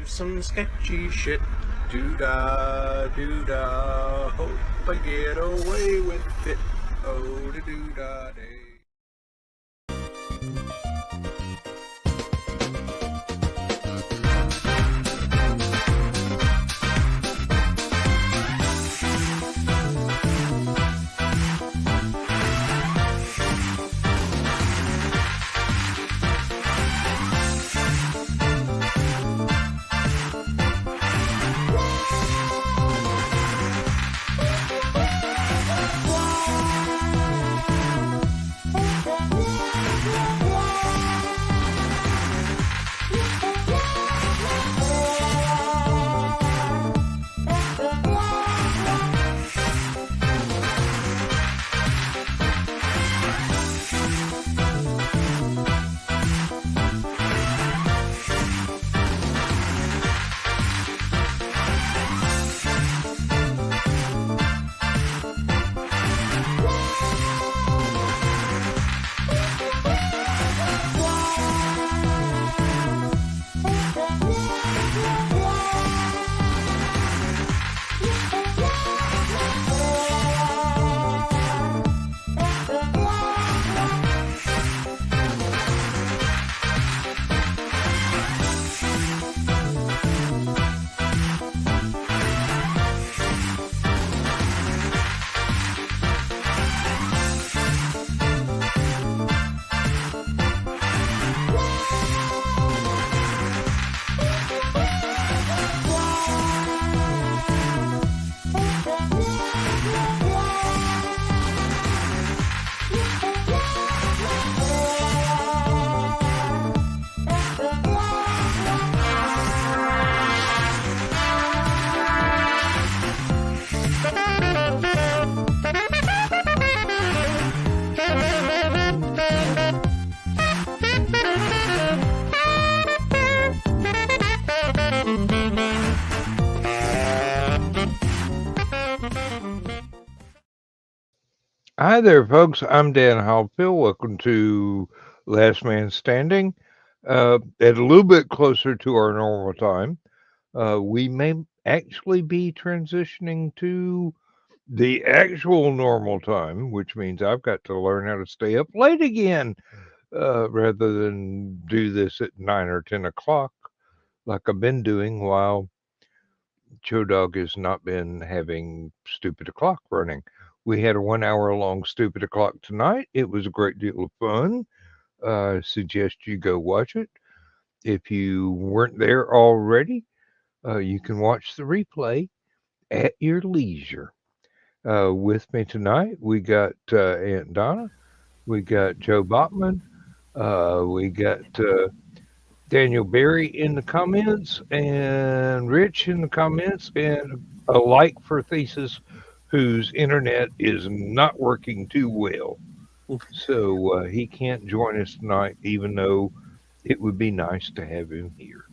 some sketchy shit. Doo-dah, doo-dah, hope I get away with it. Oh, da doo-dah day. Hi there, folks. I'm Dan Hollifield. Welcome to Last Man Standing. At a little bit closer to our normal time, we may actually be transitioning to the actual normal time, which means I've got to learn how to stay up late again rather than do this at 9 or 10 o'clock like I've been doing while Joe Dog has not been having stupid o'clock running. We had a 1 hour long stupid o'clock tonight. It was a great deal of fun. I suggest you go watch it. If you weren't there already, you can watch the replay at your leisure. With me tonight, we got Aunt Donna, we got Joe Bachman, we got Daniel Berry in the comments, and Rich in the comments, and a like for Thesis, whose internet is not working too well. So he can't join us tonight, even though it would be nice to have him here.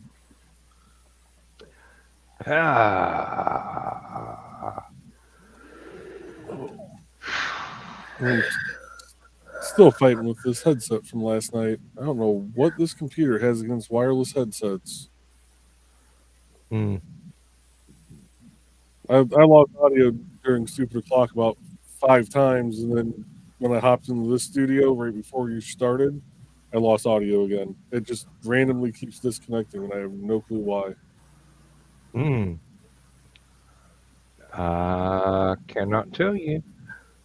Still fighting with this headset from last night. I don't know what this computer has against wireless headsets. Hmm. I lost audio during Stupid O'Clock about 5 times, and then when I hopped into this studio right before you started, I lost audio again. It just randomly keeps disconnecting, and I have no clue why. I cannot tell you.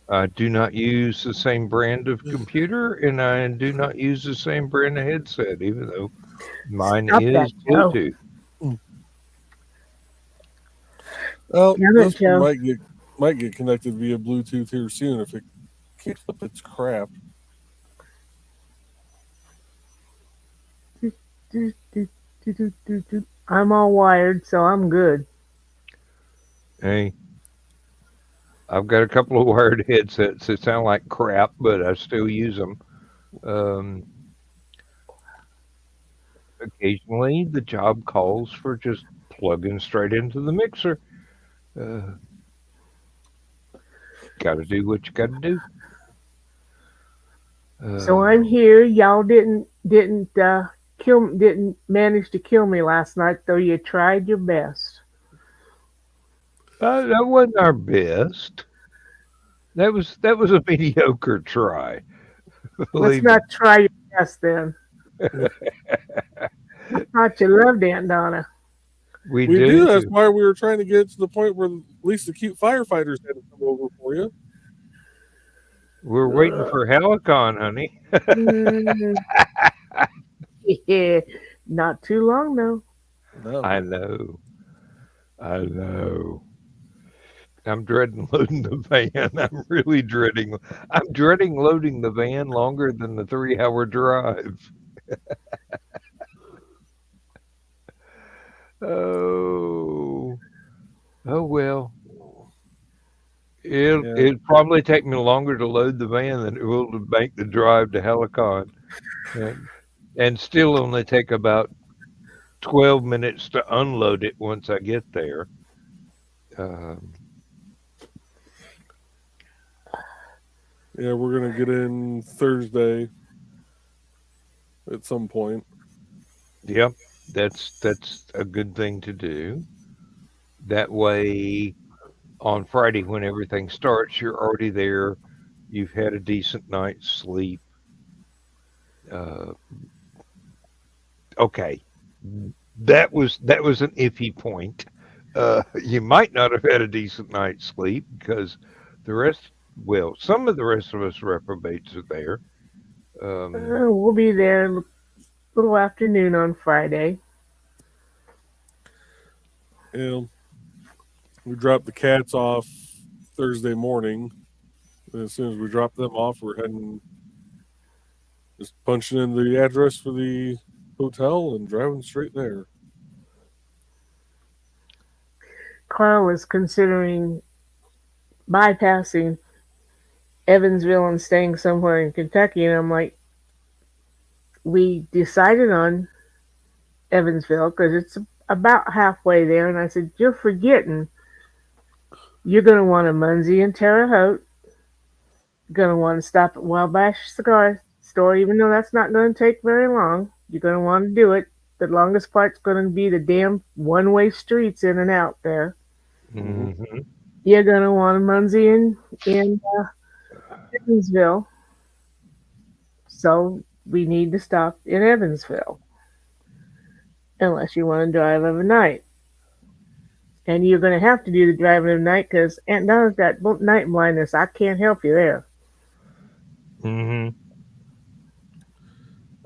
I do not use the same brand of computer, and I do not use the same brand of headset, even though mine Stop is that, Joe. Bluetooth. Well, Damn it, this Joe. one might get connected via Bluetooth here soon if it keeps up its crap. I'm all wired, so I'm good. Hey, I've got a couple of wired headsets that sound like crap, but I still use them. Occasionally, the job calls for just plugging straight into the mixer. Got to do what you got to do. So I'm here. Y'all didn't didn't manage to kill me last night, though you tried your best. That wasn't our best. That was a mediocre try. Let's Believe me. not try your best then. I thought you loved Aunt Donna. We We do. do. That's why we were trying to get to the point where at least the cute firefighters had to come over for you. We're waiting for Hallowcon, honey. Mm, yeah, not too long though. No. I know. I know. I'm dreading loading the van. I'm really dreading. I'm dreading loading the van longer than the 3-hour drive. Oh, oh well. Yeah. It'll probably take me longer to load the van than it will to make the drive to Hallowcon, and still only take about 12 minutes to unload it once I get there. Um, Yeah, we're gonna get in Thursday at some point. Yep, that's a good thing to do. That way, on Friday when everything starts, you're already there. You've had a decent night's sleep. Uh, okay, that was an iffy point. You might not have had a decent night's sleep because the rest, well, some of the rest of us reprobates are there. We'll be there a little afternoon on Friday. Yeah, we dropped the cats off Thursday morning. And as soon as we drop them off, we're heading, just punching in the address for the hotel and driving straight there. Carl was considering bypassing Evansville and staying somewhere in Kentucky, and I'm like, we decided on Evansville because it's about halfway there, and I said, you're forgetting you're going to want a Munzie and Terre Haute. You're going to want to stop at Wabash Cigar Store, even though that's not going to take very long. You're going to want to do it. The longest part's going to be the damn one-way streets in and out there. Mm-hmm. You're going to want a Munzie in Evansville. So we need to stop in Evansville. Unless you want to drive overnight. And you're going to have to do the driving overnight because Aunt Donna's got night blindness. I can't help you there. Mm-hmm.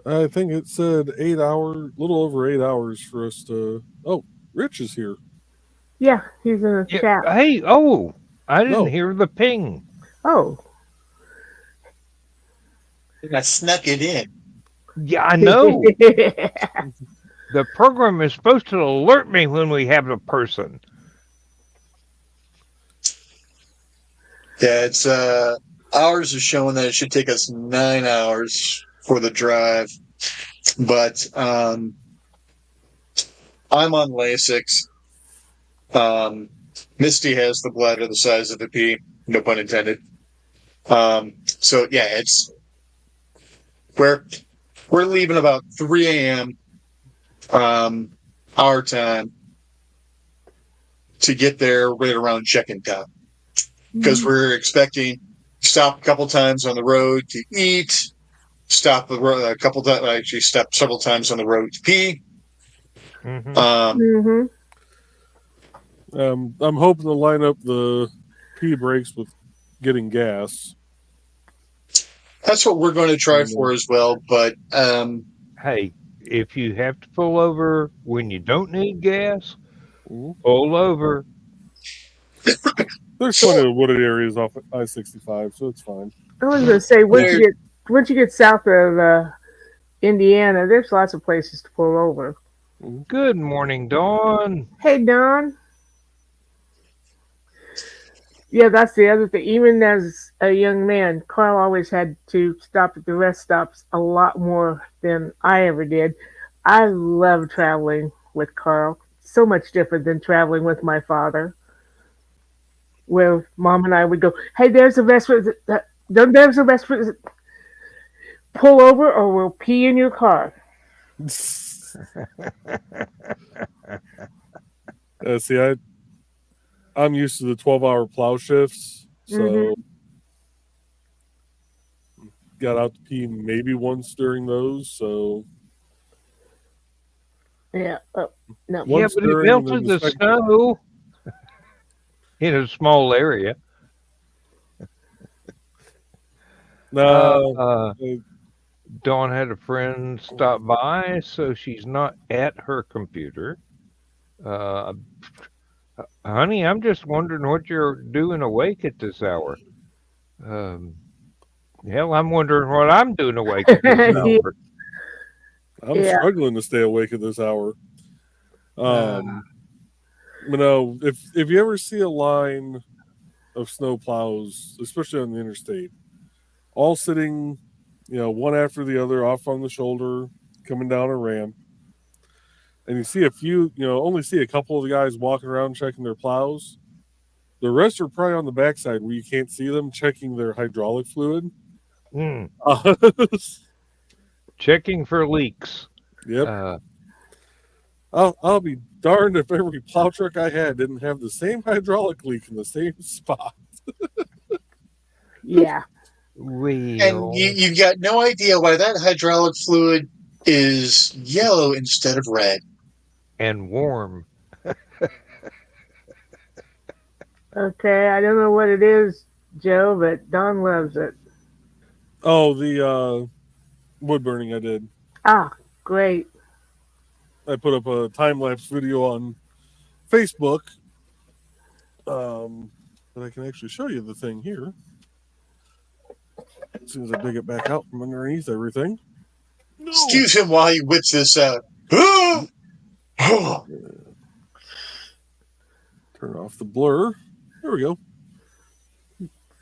I think it said 8 hours, little over 8 hours for us to. Oh, Rich is here. Yeah, he's in the Yeah. chat. Hey, oh, I didn't No. hear the ping. Oh. I snuck it in. Yeah, I know. The program is supposed to alert me when we have a person. Yeah, it's ours is showing that it should take us 9 hours for the drive, but I'm on Lasix. Misty has the bladder the size of a pea, no pun intended. So yeah, it's we're leaving about 3 a.m. Our time to get there right around check-in time. Because we're expecting stop a couple times on the road to eat, stop a couple times, actually stop several times on the road to pee. Mm-hmm. I'm hoping to line up the pee breaks with getting gas. That's what we're going to try for as well. But Hey, if you have to pull over when you don't need gas, Mhm. pull over. There's plenty of wooded areas off I-65, so it's fine. I was going to say, once you get south of Indiana, there's lots of places to pull over. Good morning, Dawn. Hey, Don. Yeah, that's the other thing. Even as a young man, Carl always had to stop at the rest stops a lot more than I ever did. I love traveling with Carl. So much different than traveling with my father. Where Mom and I would go, hey, there's a restaurant. There's a restaurant. Pull over or we'll pee in your car. See, I'm used to the 12-hour plow shifts, so got out to pee maybe once during those. So Yeah. Oh, no. Yeah, once but it during, and then melted the the second. snow in a small area. No, Dawn had a friend stop by, so she's not at her computer. Honey, I'm just wondering what you're doing awake at this hour. Hell, I'm wondering what I'm doing awake at this Yeah. hour. I'm struggling to stay awake at this hour. If you ever see a line of snow plows, especially on the interstate, all sitting, one after the other off on the shoulder, coming down a ramp, and you see only see a couple of the guys walking around checking their plows. The rest are probably on the backside where you can't see them checking their hydraulic fluid. Checking for leaks. Yep. I'll be darned if every plow truck I had didn't have the same hydraulic leak in the same spot. Yeah. And you've got no idea why that hydraulic fluid is yellow instead of red. And warm. Okay, I don't know what it is, Joe, but Don loves it. Oh, the wood burning I did. Ah, great. I put up a time-lapse video on Facebook. But I can actually show you the thing here. As soon as I dig it back out from underneath everything. No. Excuse him while he whips this out. Turn off the blur. There we go.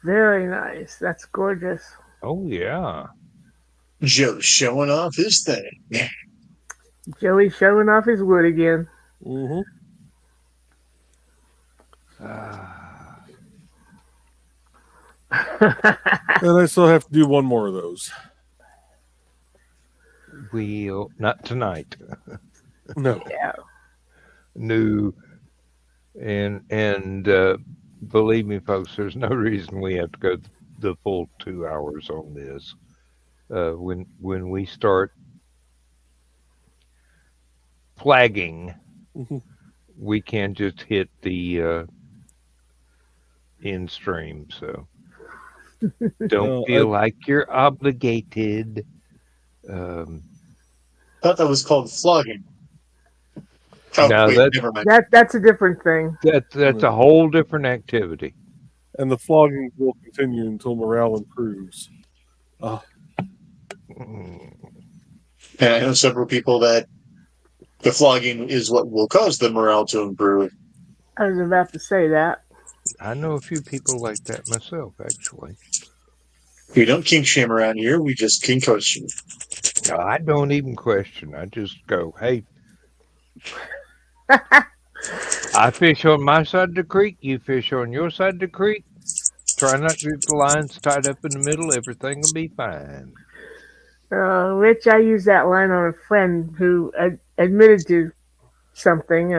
Very nice. That's gorgeous. Oh, yeah. Joe's showing off his thing. Joey's showing off his wood again. Mm-hmm. And I still have to do one more of those. We'll not tonight. No. Yeah. No. And believe me, folks, there's no reason we have to go the full 2 hours on this. When we start flagging, we can just hit the in stream. So don't feel like you're obligated. I thought that was called flogging. Oh, no, wait, never mind. That's a different thing. That's a whole different activity. And the flogging will continue until morale improves. And I know several people that the flogging is what will cause the morale to improve. I was about to say that. I know a few people like that myself, actually. We don't kink shame around here. We just kink question. No, I don't even question. I just go, hey, I fish on my side of the creek. You fish on your side of the creek. Try not to get the lines tied up in the middle. Everything will be fine. Rich, I used that line on a friend who admitted to something.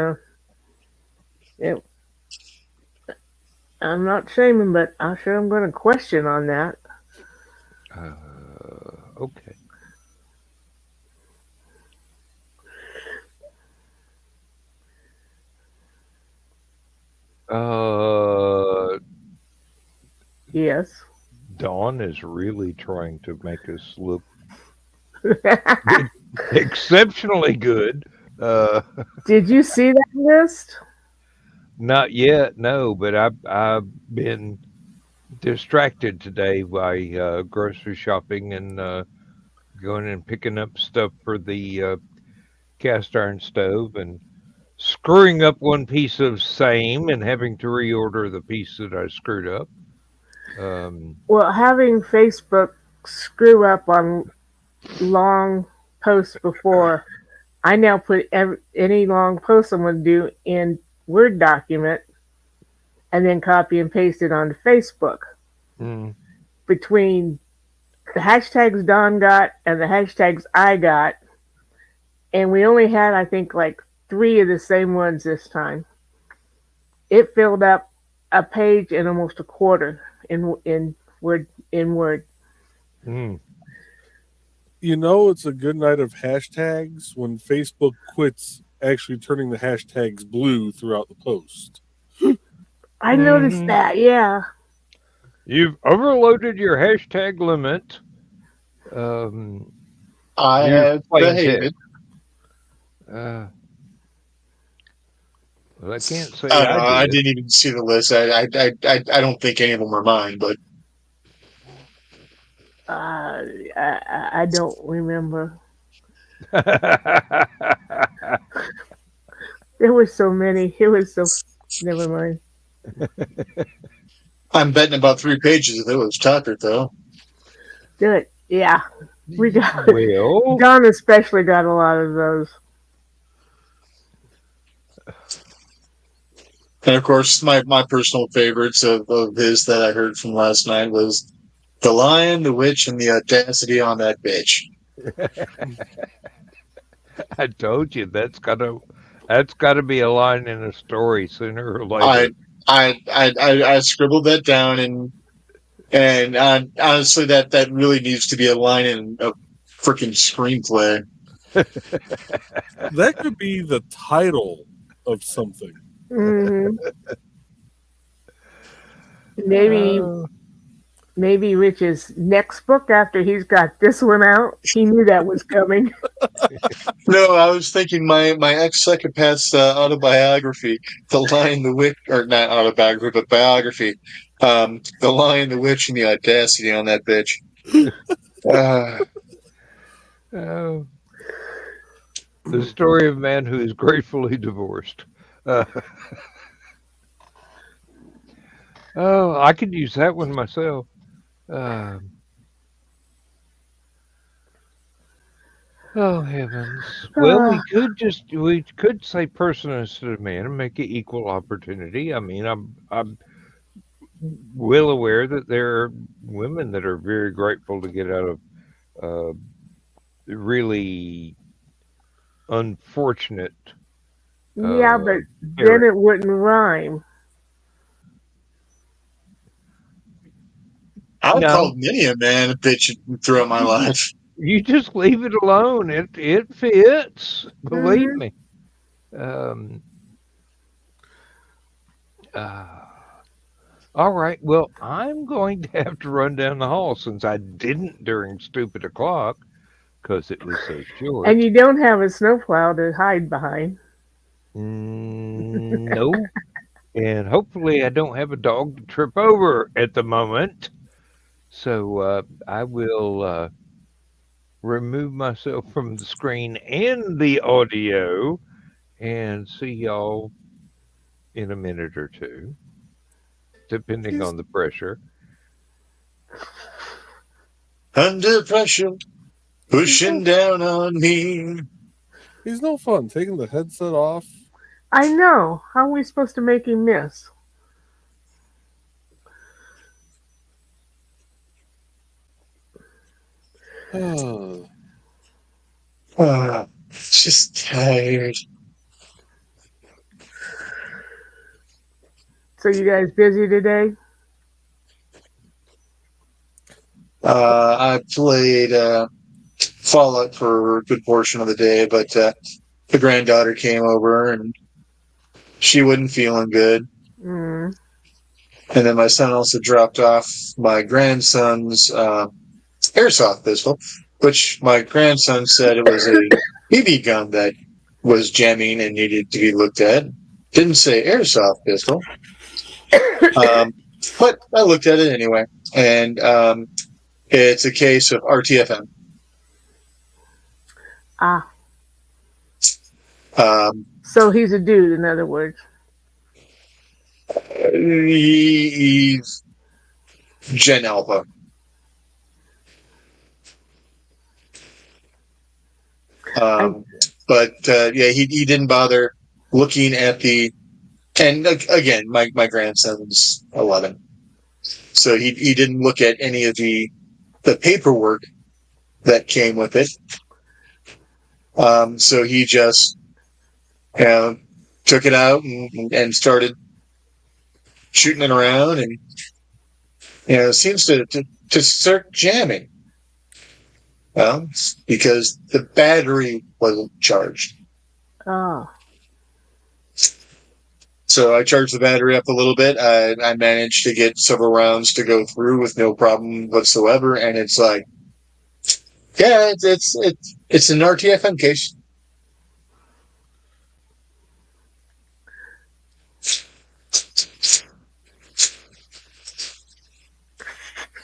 I'm not shaming, but I'm sure I'm going to question on that. Okay. Yes. Dawn is really trying to make us look exceptionally good. Did you see that list? Not yet, no, but I've been distracted today by grocery shopping and going and picking up stuff for the cast iron stove and screwing up one piece of same and having to reorder the piece that I screwed up. Well, having Facebook screw up on long posts before, I now put any long post I'm going to do in Word document and then copy and paste it onto Facebook. Between the hashtags Don got and the hashtags I got, and we only had, I think, like 3 of the same ones this time. It filled up a page and almost a quarter in Word. Mm. You know, it's a good night of hashtags when Facebook quits actually turning the hashtags blue throughout the post. I noticed that. Yeah. You've overloaded your hashtag limit. Um, I Here's have plain behaved. well, I can't say I don't know. I did. didn't even see the list. I don't think any of them were mine, but I don't remember. There were so many. It was so. Never mind. I'm betting about 3 pages of it was Tucker, though. Good. Yeah. We got. Well, Don especially got a lot of those. And of course, my personal favorites of his that I heard from last night was The Lion, the Witch, and the Audacity on that bitch. I told you that's gotta be a line in a story sooner or later. I scribbled that down, and honestly, that really needs to be a line in a freaking screenplay. That could be the title of something. Hmm. Maybe maybe Rich's next book after he's got this one out. He knew that was coming. No, I was thinking my ex-psychopath's autobiography, The Lion, the Witch, or not autobiography, but biography, The Lion, the Witch, and the Audacity on that bitch. Oh, the story of a man who is gratefully divorced. Oh, I could use that one myself. Oh heavens! Well, we could say person instead of man and make it equal opportunity. I mean, I'm well aware that there are women that are very grateful to get out of uh, really unfortunate. Yeah, but then parent. it wouldn't rhyme. I've No, called many a man a bitch throughout my life. you just leave it alone. It fits. Believe Mhm. me. Um, uh, all right. Well, I'm going to have to run down the hall since I didn't during stupid o'clock because it was so short. And you don't have a snowplow to hide behind. No. And hopefully I don't have a dog to trip over at the moment. So I will remove myself from the screen and the audio and see y'all in a minute or two, depending on the pressure. Under pressure, pushing down on me. He's no fun. Taking the headset off. I know. How are we supposed to make him miss? Just tired. So you guys busy today? I played Fallout for a good portion of the day, but the granddaughter came over and she wasn't feeling good. Mm. And then my son also dropped off my grandson's airsoft pistol, which my grandson said it was a BB gun that was jamming and needed to be looked at. Didn't say airsoft pistol. But I looked at it anyway. And it's a case of RTFM. Ah. Um, So he's a dude, in other words. he's Gen Alpha. But yeah, he didn't bother looking at the. And again, my grandson's 11, so he didn't look at any of the paperwork that came with it, So he just took it out and started shooting it around, and seems to start jamming. Well, because the battery wasn't charged. Oh. So I charged the battery up a little bit. I managed to get several rounds to go through with no problem whatsoever, and it's like, yeah, it's an RTFM case.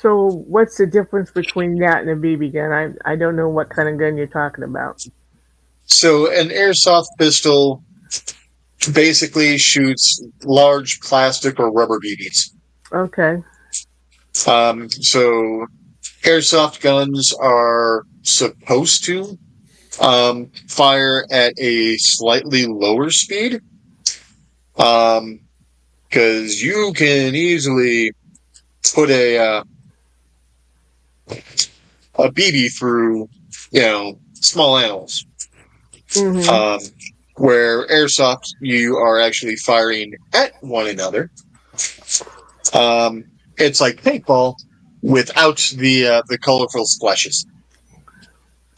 So what's the difference between that and a BB gun? I don't know what kind of gun you're talking about. So an airsoft pistol basically shoots large plastic or rubber BBs. Okay. So airsoft guns are supposed to fire at a slightly lower speed, because you can easily put a BB through, small animals. Mm-hmm. Where airsoft, you are actually firing at one another. It's like paintball without the colorful splashes.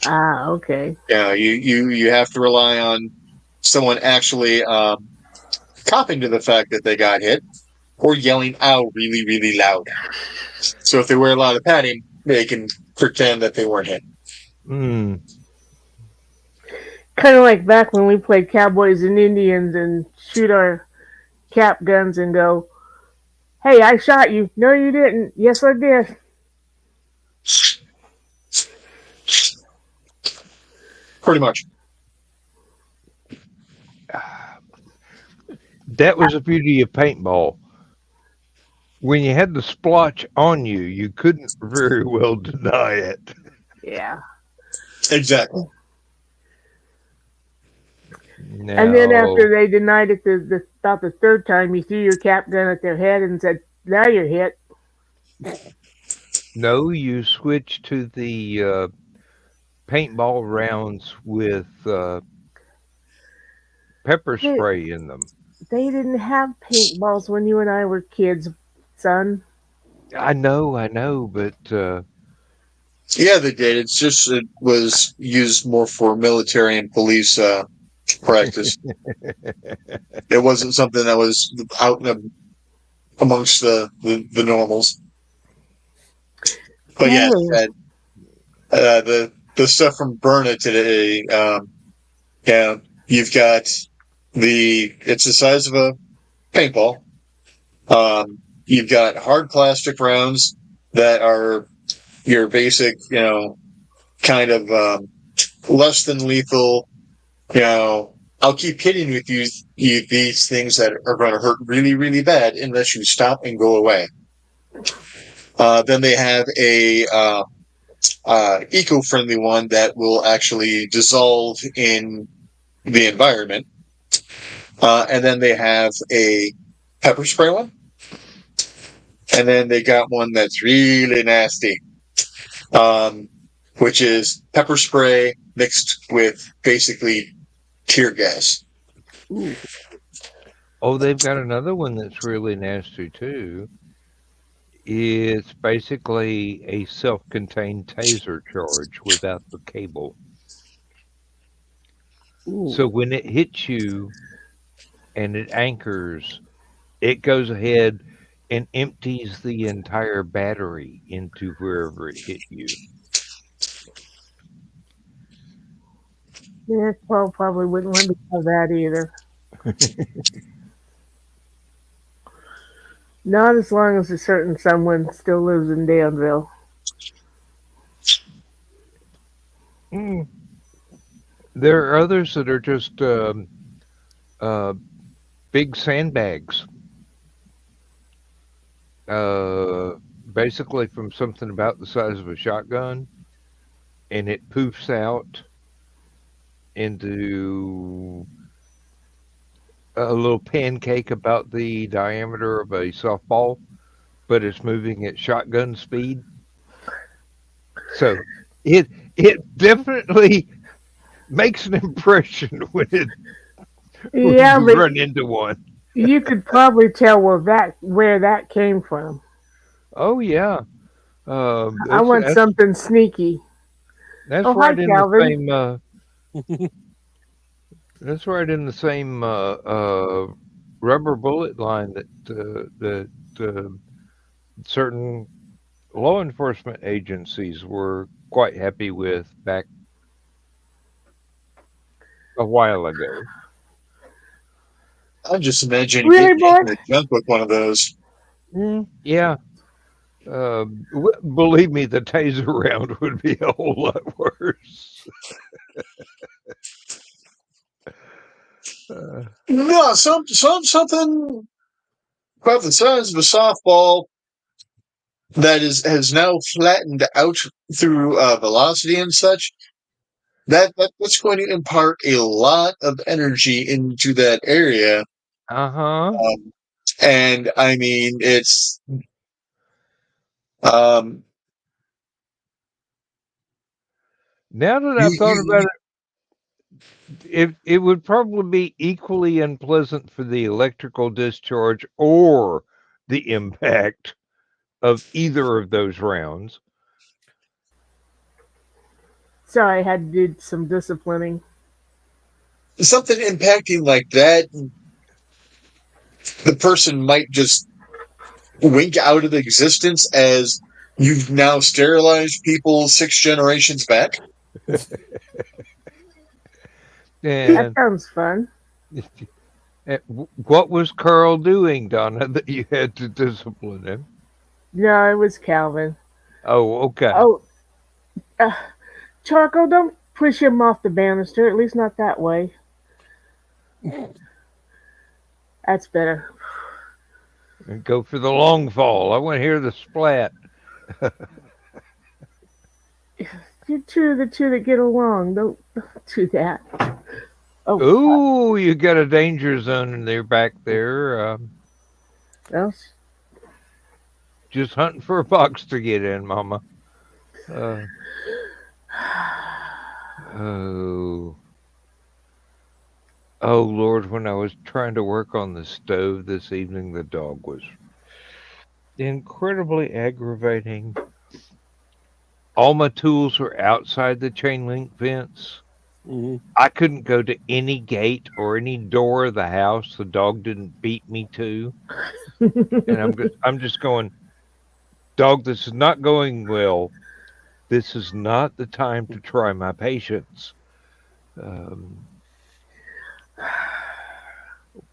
Ah, okay. Yeah, you have to rely on someone actually copping to the fact that they got hit, or yelling "ow" really, really loud. So if they wear a lot of padding, they can pretend that they weren't hit. Mm. Kind of like back when we played Cowboys and Indians and shoot our cap guns and go, "Hey, I shot you." No, you didn't. Yes, I did. Pretty much. That was the beauty of paintball. When you had the splotch on you, you couldn't very well deny it. Yeah. Exactly. And then Now, after they denied it about the third time, you threw your cap gun at their head and said, "Now you're hit." no, you switch to the paintball rounds with pepper They, spray in them. they didn't have paintballs when you and I were kids, son. I know, but Yeah, they did. It's just it was used more for military and police practice. It wasn't something that was out amongst the normals. But yeah, Anyway, the stuff from Burna today, you've got it's the size of a paintball. You've got hard plastic rounds that are your basic, kind of less than lethal. I'll keep hitting with you these things that are going to hurt really, really bad unless you stop and go away. Then they have a eco-friendly one that will actually dissolve in the environment. And then they have a pepper spray one. And then they got one that's really nasty, which is pepper spray mixed with basically tear gas. ooh, oh, they've got another one that's really nasty too. It's basically a self-contained taser charge without the cable. ooh. So when it hits you and it anchors, it goes ahead and empties the entire battery into wherever it hit you. Yeah, Paul probably wouldn't want to have that either. Not as long as a certain someone still lives in Danville. Mm. There are others that are just uh, big sandbags, uh, basically from something about the size of a shotgun, and it poofs out into a little pancake about the diameter of a softball, but it's moving at shotgun speed. So it definitely makes an impression when Yeah, you but run into one. you could probably tell where that came from. Oh yeah, I want that's something sneaky. that's Oh, hi, right in the Calvin. same. That's right in the same rubber bullet line that certain law enforcement agencies were quite happy with back a while ago. I'm just imagining Really, getting hit boy? in the junk with one of those. Yeah, believe me, the taser round would be a whole lot worse. Uh, No, something about the size of a softball that has now flattened out through velocity and such. That's going to impart a lot of energy into that area. uh-huh. Um, and I mean, it's um, Now that you I've thought about you it would probably be equally unpleasant for the electrical discharge or the impact of either of those rounds. Sorry, I had to do some disciplining. something impacting like that, the person might just wink out of existence as you've now sterilized people 6 generations back. That And sounds fun. what was Carl doing, Donna, that you had to discipline him? No, it was Calvin. Oh, okay. Oh, uh, Charco, don't push him off the banister. At least not that way. That's better. And go for the long fall. I want to hear the splat. You two are the two that get along. Don't do that. Oh, Ooh, you got a danger zone in there back there. well, Just hunting for a box to get in, Mama. Uh, oh. Oh Lord, when I was trying to work on the stove this evening, the dog was incredibly aggravating. All my tools were outside the chain link fence. Mhm. I couldn't go to any gate or any door of the house the dog didn't beat me to. And I'm just going, dog, this is not going well. This is not the time to try my patience. Um,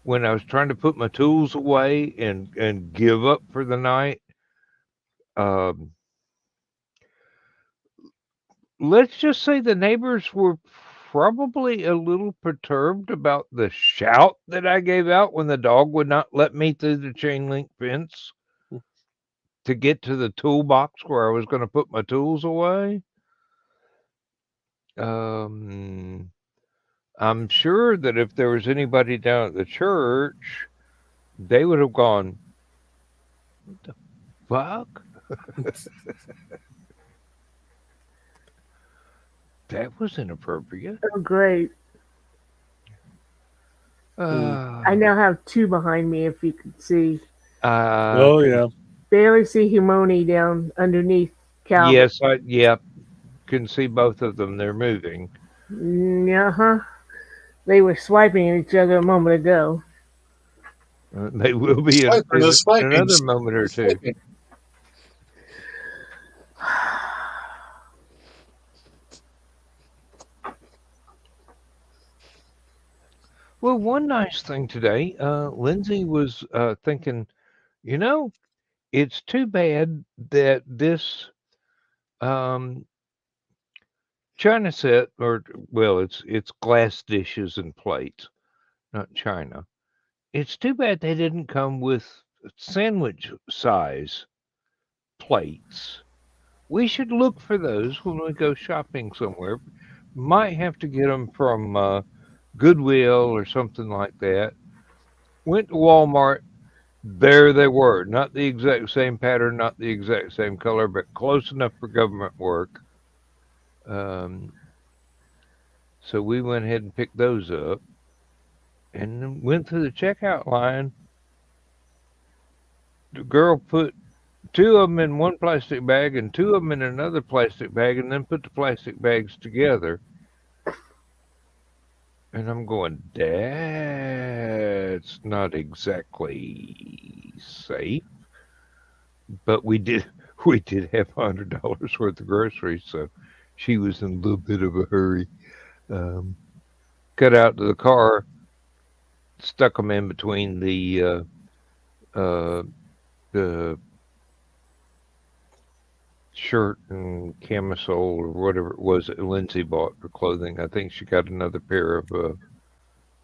when I was trying to put my tools away and give up for the night, um, let's just say the neighbors were probably a little perturbed about the shout that I gave out when the dog would not let me through the chain link fence to get to the toolbox where I was going to put my tools away. Um, I'm sure that if there was anybody down at the church, they would have gone, "What the fuck? That was inappropriate." oh, great. I Uh, now have two behind me, if you could see. Oh can, yeah. Barely see Humoni down underneath Calvin. yes, can see both of them. They're moving. Uh-huh. They were swiping at each other a moment ago. They will be Swiping in and swiping, another moment or two. swiping. Well, one nice thing today, Lindsay was thinking, you know, it's too bad that this um, china set, or well, it's glass dishes and plates, not china. It's too bad they didn't come with sandwich size plates. We should look for those when we go shopping somewhere. Might have to get them from Goodwill or something like that. Went to Walmart. There they were. Not the exact same pattern, not the exact same color, but close enough for government work. Um, So we went ahead and picked those up and then went through the checkout line. The girl put 2 of them in one plastic bag and 2 of them in another plastic bag and then put the plastic bags together. And I'm going, that's not exactly safe. But we did have $100 worth of groceries, so she was in a little bit of a hurry. Got out to the car, stuck them in between the shirt and camisole or whatever it was that Lindsay bought for clothing. I think she got another pair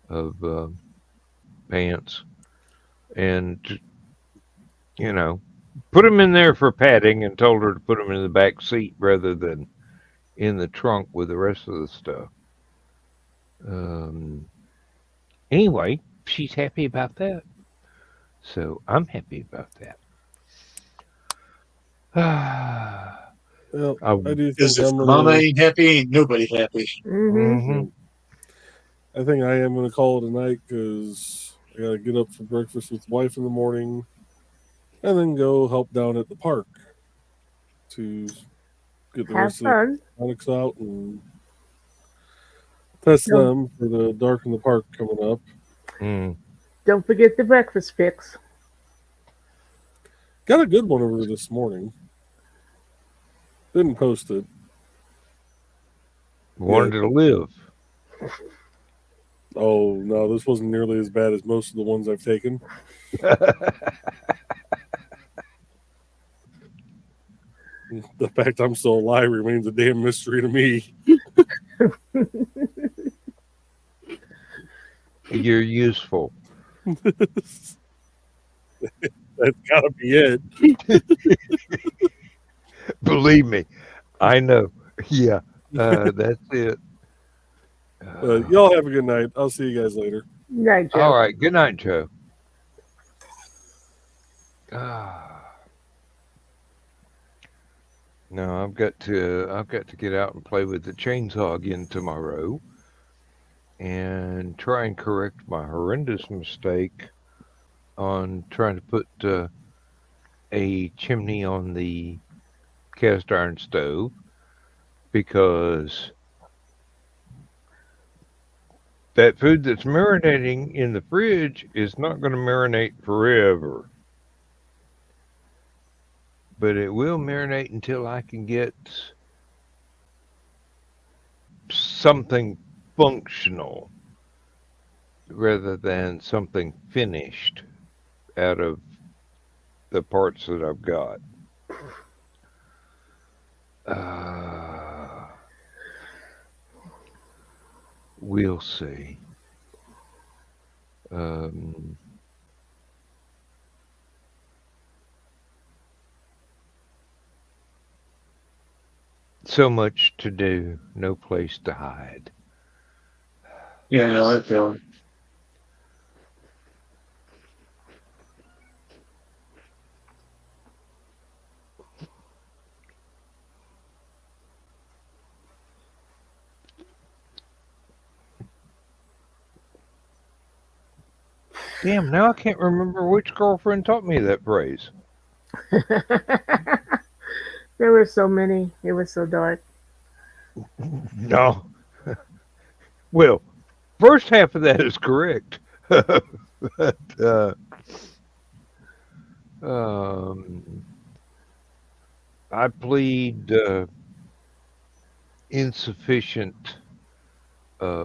of pants, and put them in there for padding, and told her to put them in the back seat rather than in the trunk with the rest of the stuff. Anyway, she's happy about that, so I'm happy about that. Well, I do Because think if Mama ain't happy, ain't nobody happy. Mm-hmm. I think I am going to call it a night because I got to get up for breakfast with wife in the morning and then go help down at the park to get the Have rest fun. of the products out and test them for the Dark in the Park coming up. Don't forget the breakfast picks. Got a good one over this morning. Didn't post it. Wanted to live. Oh, no, this wasn't nearly as bad as most of the ones I've taken. The fact I'm still alive remains a damn mystery to me. You're useful. That's got to be it. Believe me, I know. Yeah, that's it. Y'all have a good night. I'll see you guys later. Night, Joe. All right. Good night, Joe. No, I've got to get out and play with the chainsaw again tomorrow, and try and correct my horrendous mistake on trying to put a chimney on the cast iron stove, because that food that's marinating in the fridge is not going to marinate forever. But it will marinate until I can get something functional rather than something finished out of the parts that I've got. We'll see. So much to do, no place to hide. Yeah, I know that feeling. Damn, now I can't remember which girlfriend taught me that phrase. There were so many. It was so dark. No. Well, first half of that is correct. But, I plead insufficient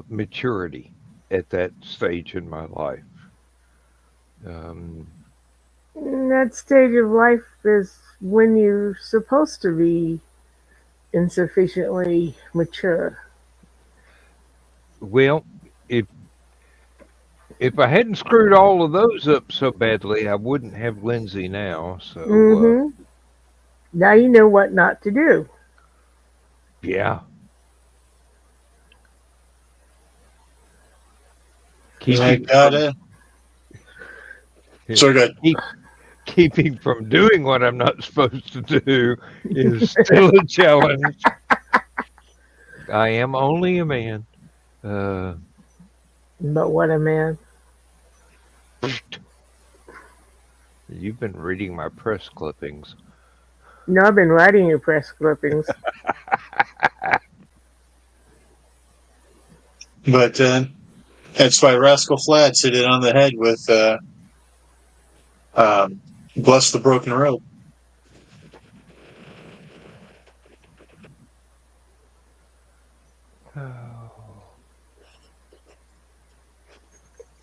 maturity at that stage in my life. That stage of life is when you're supposed to be insufficiently mature. Well, if I hadn't screwed all of those up so badly, I wouldn't have Lindsay now. So now you know what not to do. Yeah. So good. Keeping from doing what I'm not supposed to do is still a challenge. I am only a man. But what a man. You've been reading my press clippings. No, I've been writing your press clippings. But that's why Rascal Flatts hit it on the head with Bless the Broken Road. Oh.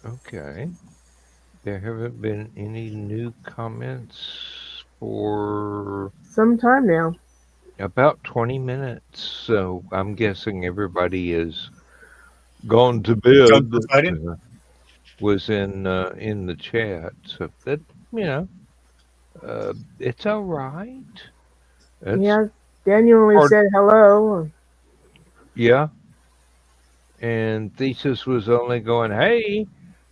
Okay. There haven't been any new comments for Some time now. about 20 minutes. So I'm guessing everybody is gone to bed Done for that fighting? was in the chat. So that, you know, it's all right. It's Yeah, Daniel only hard. said hello. Yeah. And Thesis was only going, hey,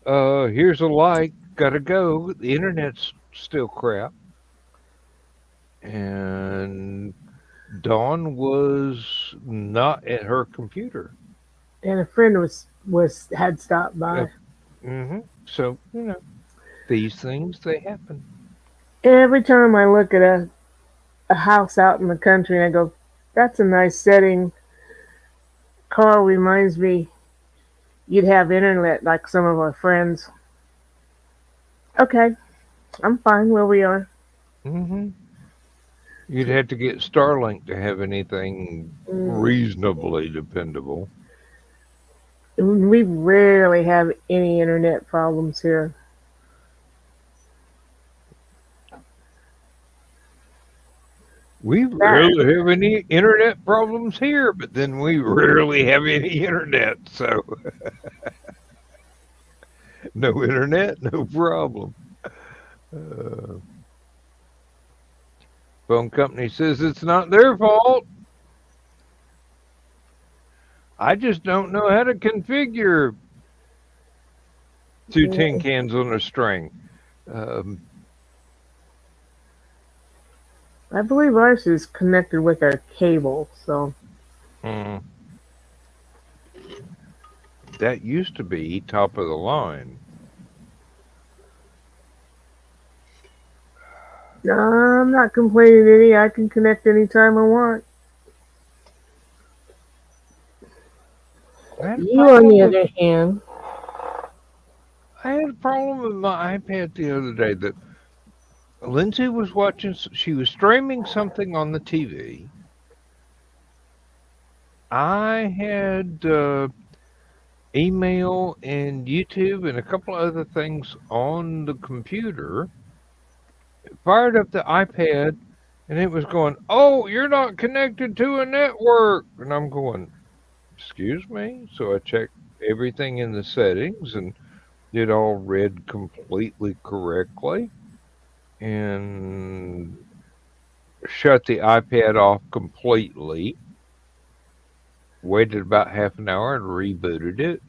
here's a like, gotta go. The internet's still crap. And Dawn was not at her computer. And a friend had stopped Uh, by. So, you know, these things, they happen. Every time I look at a house out in the country and I go, that's a nice setting. Carl reminds me you'd have internet like some of our friends. Okay, I'm fine where we are. hmm You'd have to get Starlink to have anything Mm. reasonably dependable. We rarely have any internet problems here. We rarely have any internet problems here, but then we rarely have any internet. So, no internet, no problem. Uh, phone company says it's not their fault. I just don't know how to configure two tin cans on a string. I believe ours is connected with our cable, so. That used to be top of the line. I'm not complaining any. I can connect anytime I want. You, on the other hand. I had a problem with my iPad the other day that Lindsay was watching, she was streaming something on the TV. I had email and YouTube and a couple of other things on the computer. Fired up the iPad and it was going, oh, you're not connected to a network. And I'm going, excuse me? So I checked everything in the settings and it all read completely correctly. And shut the iPad off completely. Waited about half an hour and rebooted it.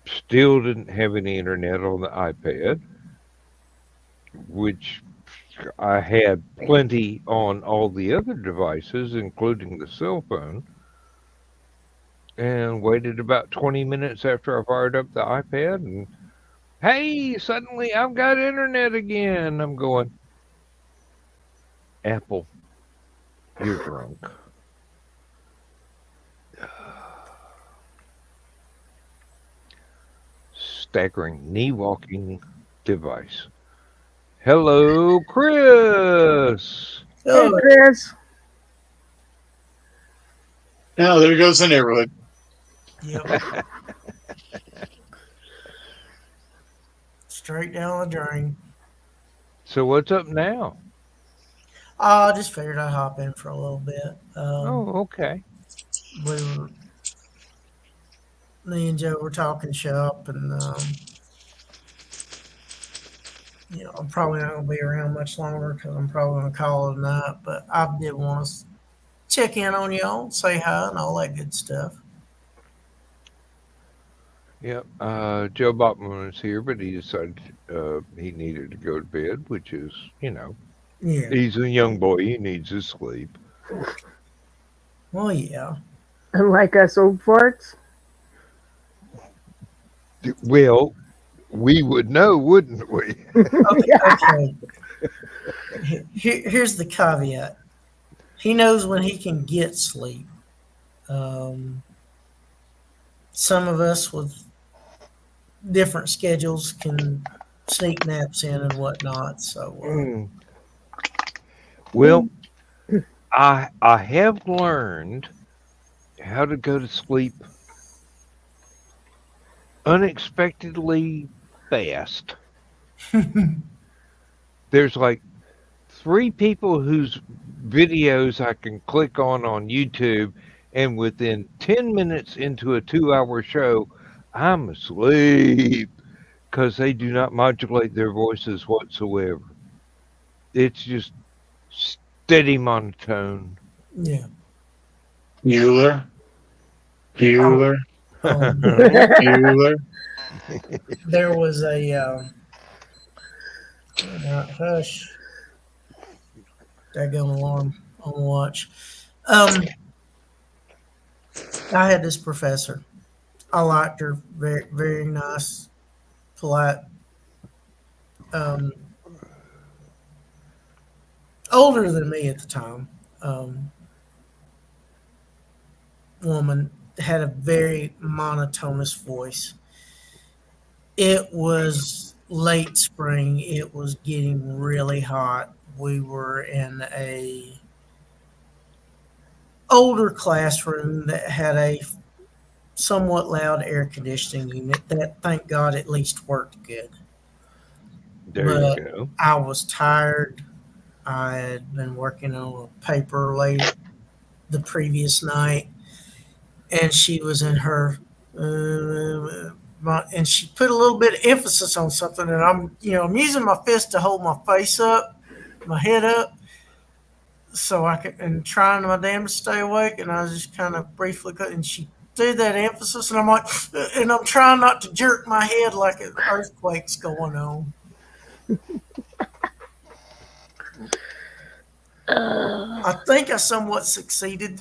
Still didn't have any internet on the iPad, which I had plenty on all the other devices, including the cell phone. And waited about 20 minutes after I fired up the iPad, and hey, suddenly I've got internet again. I'm going, Apple, you're drunk. Staggering knee walking device. Hello, Chris. Hey, Chris. Now there goes the neighborhood. Yep. Straight down the drain. So what's up now? I just figured I'd hop in for a little bit. Okay. Me and Joe were talking shop, and I'm probably not gonna be around much longer because I'm probably gonna call it a night. But I did want to check in on y'all, say hi, and all that good stuff. Yep. Joe Bachman was here, but he decided he needed to go to bed, which is, Yeah. He's a young boy. He needs his sleep. Well, yeah. Unlike us old farts. Well, we would know, wouldn't we? Okay. Here's the caveat. He knows when he can get sleep. Um, some of us with different schedules can sneak naps in and whatnot. So, Mm. Well, I have learned how to go to sleep unexpectedly fast. There's like three people whose videos I can click on YouTube, and within 10 minutes into a 2 hour show, I'm asleep because they do not modulate their voices whatsoever. It's just steady monotone. yeah. Bueller, Oh, Bueller, Bueller. there was a hush. Daggum alarm on the watch. Um, I had this professor. I liked her. Very, very nice, polite. Um, older than me at the time. Um, woman had a very monotonous voice. It was late spring. It was getting really hot. We were in a older classroom that had a somewhat loud air conditioning unit that, thank God, at least worked good. There you But go. I was tired. I had been working on a paper late the previous night, and she was in her, and she put a little bit of emphasis on something, and I'm using my fist to hold my face up, my head up, so I could, and trying my damnedest to stay awake, and I was just kind of briefly, and she did that emphasis, and I'm like, and I'm trying not to jerk my head like an earthquake's going on. I think I somewhat succeeded,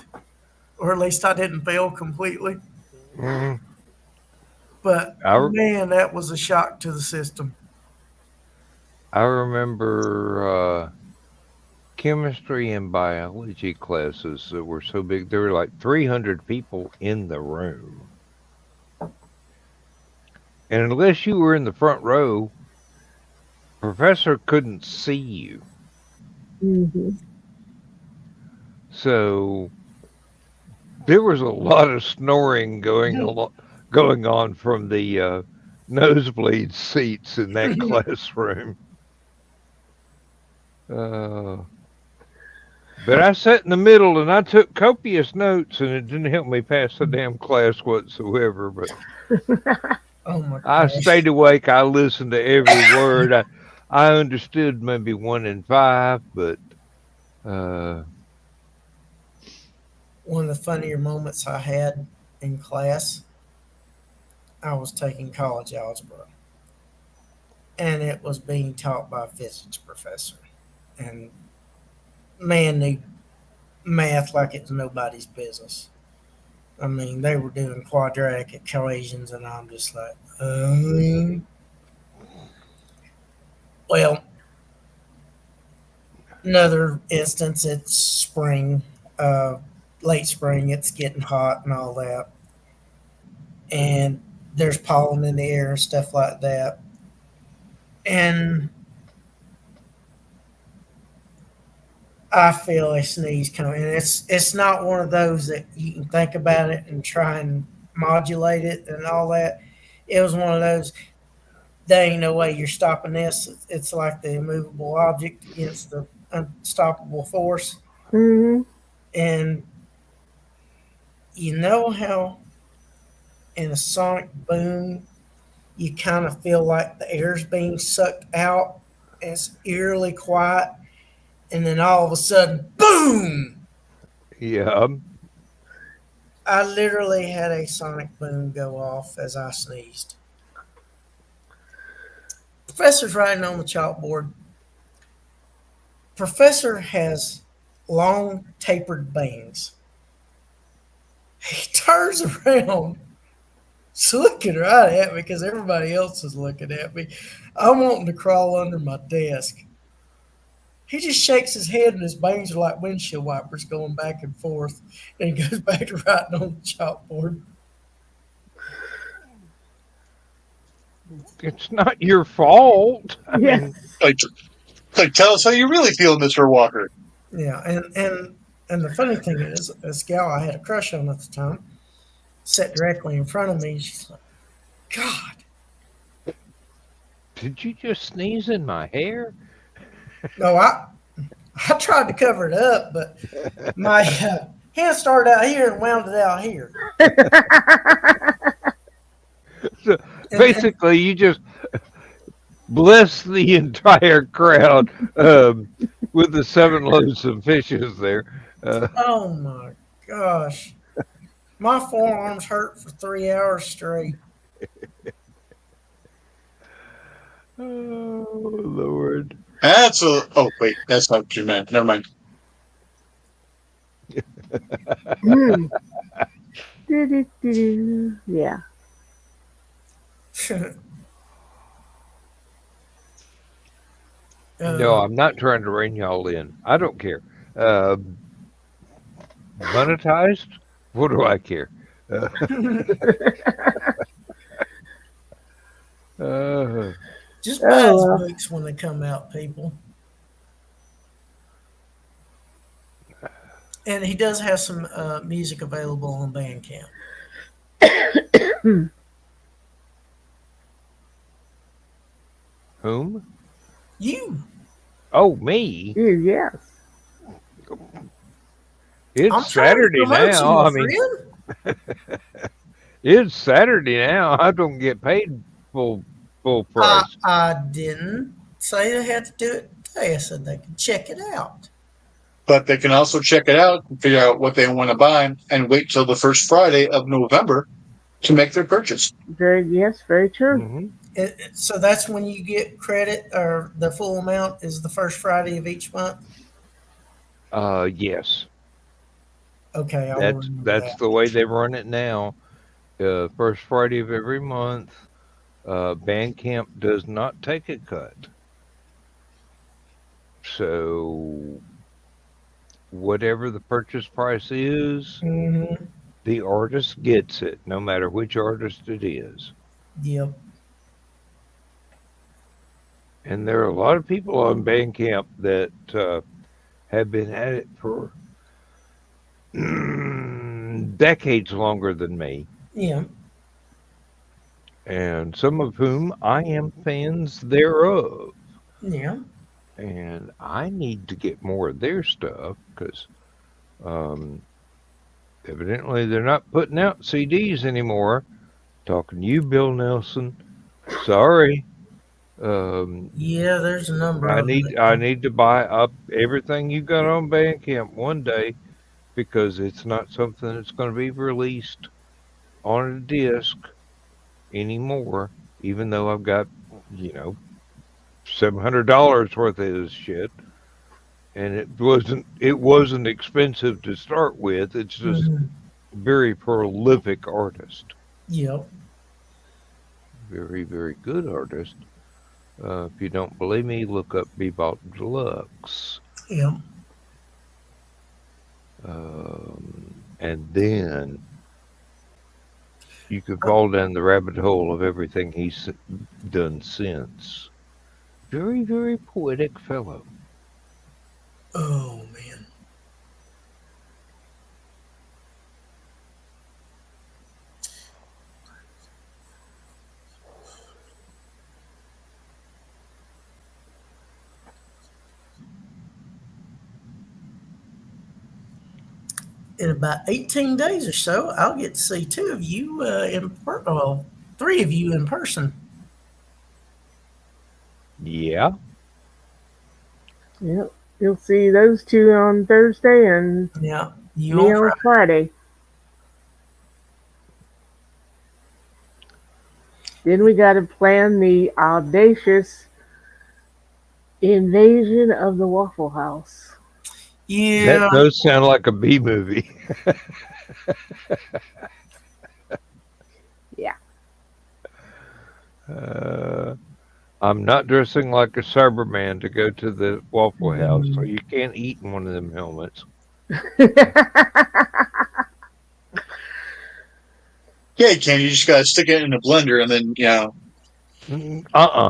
or at least I didn't fail completely. Mm, But I, man, that was a shock to the system. I remember chemistry and biology classes that were so big. There were like 300 people in the room. And unless you were in the front row, professor couldn't see you. Mhm. So there was a lot of snoring going on from the nosebleed seats in that classroom. Uh, but I sat in the middle and I took copious notes, and it didn't help me pass the damn class whatsoever. But Oh my I gosh. stayed awake. I listened to every word. I understood maybe 1 in 5, but uh, One of the funnier moments I had in class, I was taking college algebra, and it was being taught by a physics professor. And man knew math like it was nobody's business. I mean, they were doing quadratic equations, and I'm just like, well, another instance, it's spring, uh, late spring, it's getting hot and all that. And there's pollen in the air and stuff like that. And I feel a sneeze coming. And it's not one of those that you can think about it and try and modulate it and all that. It was one of those, there ain't no way you're stopping this. It's like the immovable object against the unstoppable force. Mhm. And you know how in a sonic boom you kind of feel like the air's being sucked out and it's eerily quiet, and then all of a sudden, boom! yeah, I literally had a sonic boom go off as I sneezed. Professor's writing on the chalkboard. Professor has long tapered bangs. He turns around He's looking right at me because everybody else is looking at me. I'm wanting to crawl under my desk. He just shakes his head and his bangs are like windshield wipers going back and forth. And he goes back to writing on the chalkboard. It's not your fault. I Yes. mean, Like, tell us how you really feel, Mr. Walker. Yeah, and the funny thing is, this gal I had a crush on at the time sat directly in front of me. She's like, God. did you just sneeze in my hair? No, I tried to cover it up, but my hand started out here and wound it out here. So basically, you just bless the entire crowd with the 7 loaves of fishes there. Oh my gosh. My forearms hurt for 3 hours straight. Oh, Lord. Oh, wait, that's not what you meant. Never mind. Hmm. Yeah. No, I'm not trying to rein y'all in. I don't care. Monetized? What do I care? Just buy his well. books when they come out, people. And he does have some music available on Bandcamp. Whom? You. Oh, me? Yes. It's I'm Saturday trying to now. I promote mean, you, my friend. it's Saturday now. I don't get paid full price. I didn't say they had to do it today. I said they could check it out. But they can also check it out and figure out what they want to buy and wait till the first Friday of November to make their purchase. Very true. Mhm. So that's when you get credit, or the full amount is the first Friday of each month? Yes. Okay, I'll That's remember that's that. the way they run it now. First Friday of every month. Bandcamp does not take a cut. So whatever the purchase price is, Mm-hmm. the artist gets it, no matter which artist it is. Yep. And there are a lot of people on Bandcamp that have been at it for decades longer than me, Yeah. and some of whom I am fans thereof. Yeah. And I need to get more of their stuff because evidently they're not putting out CDs anymore. Talking to you, Bill Nelson. Sorry. Yeah, there's a number I of them. need to buy up everything you got on Bandcamp one day because it's not something that's going to be released on a disc anymore. Even though I've got, $700 worth of this shit, and it wasn't expensive to start with. It's just very prolific artist, Yep. very very good artist. If you don't believe me, look up Bebop Deluxe. Yep. And then you can fall down the rabbit hole of everything he's done since. Very, very poetic fellow. Oh, man. In about 18 days or so, I'll get to see 2 of you well, 3 of you in person. Yeah. Yep. You'll see those 2 on Thursday and Yeah. You me on on Friday. Then we got to plan the audacious invasion of the Waffle House. Yeah. That does sound like a B movie. Yeah. I'm not dressing like a Cyberman to go to the Waffle House, so Mm. you can't eat in one of them helmets. Yeah, you can. You just gotta stick it in a blender and then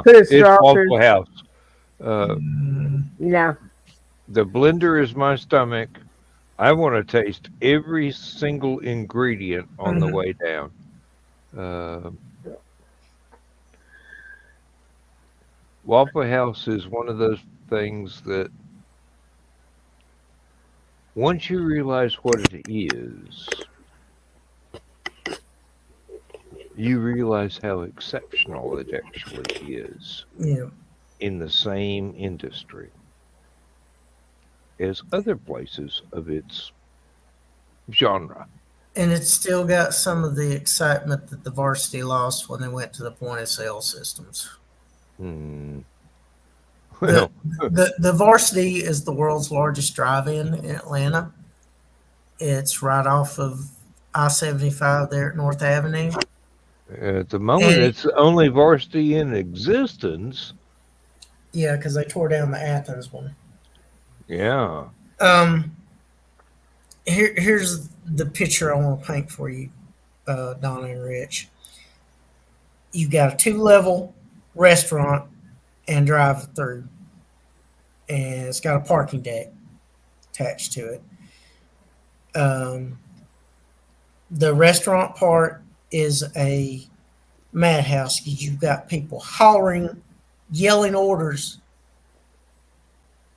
Put a It's straw through. Waffle House. Uh, Yeah. the blender is my stomach. I want to taste every single ingredient on the Mhm. way down. Uh, Waffle House is one of those things that once you realize what it is, you realize how exceptional it actually is Yeah. in the same industry as other places of its genre. And it's still got some of the excitement that the varsity lost when they went to the point of sale systems. Hmm. The Well, the varsity is the world's largest drive-in in Atlanta. It's right off of I-75 there at North Avenue. at the moment, And it's the only varsity in existence. yeah, because they tore down the Athens one. Yeah. Um, here's the picture I want to paint for you, Donna and Rich. You got a two-level restaurant and drive-through, and it's got a parking deck attached to it. Um, the restaurant part is a madhouse because you've got people hollering, yelling orders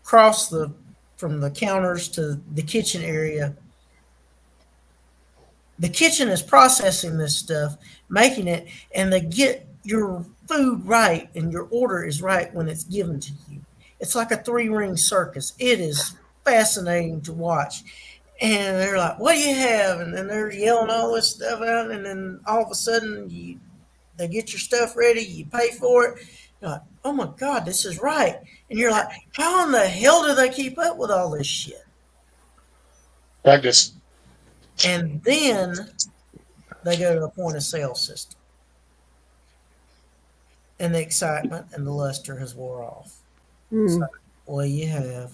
across the from the counters to the kitchen area. The kitchen is processing this stuff, making it, and they get your food right and your order is right when it's given to you. It's like a three-ring circus. It is fascinating to watch. And they're like, "What do you have?" And then they're yelling all this stuff out, and then all of a sudden, they get your stuff ready. You pay for it. You're like, "Oh my God, this is right!" And you're like, "How in the hell do they keep up with all this shit?" practice. And then they go to the point of sale system, and the excitement and the luster has wore off. Hmm. So, well, you have.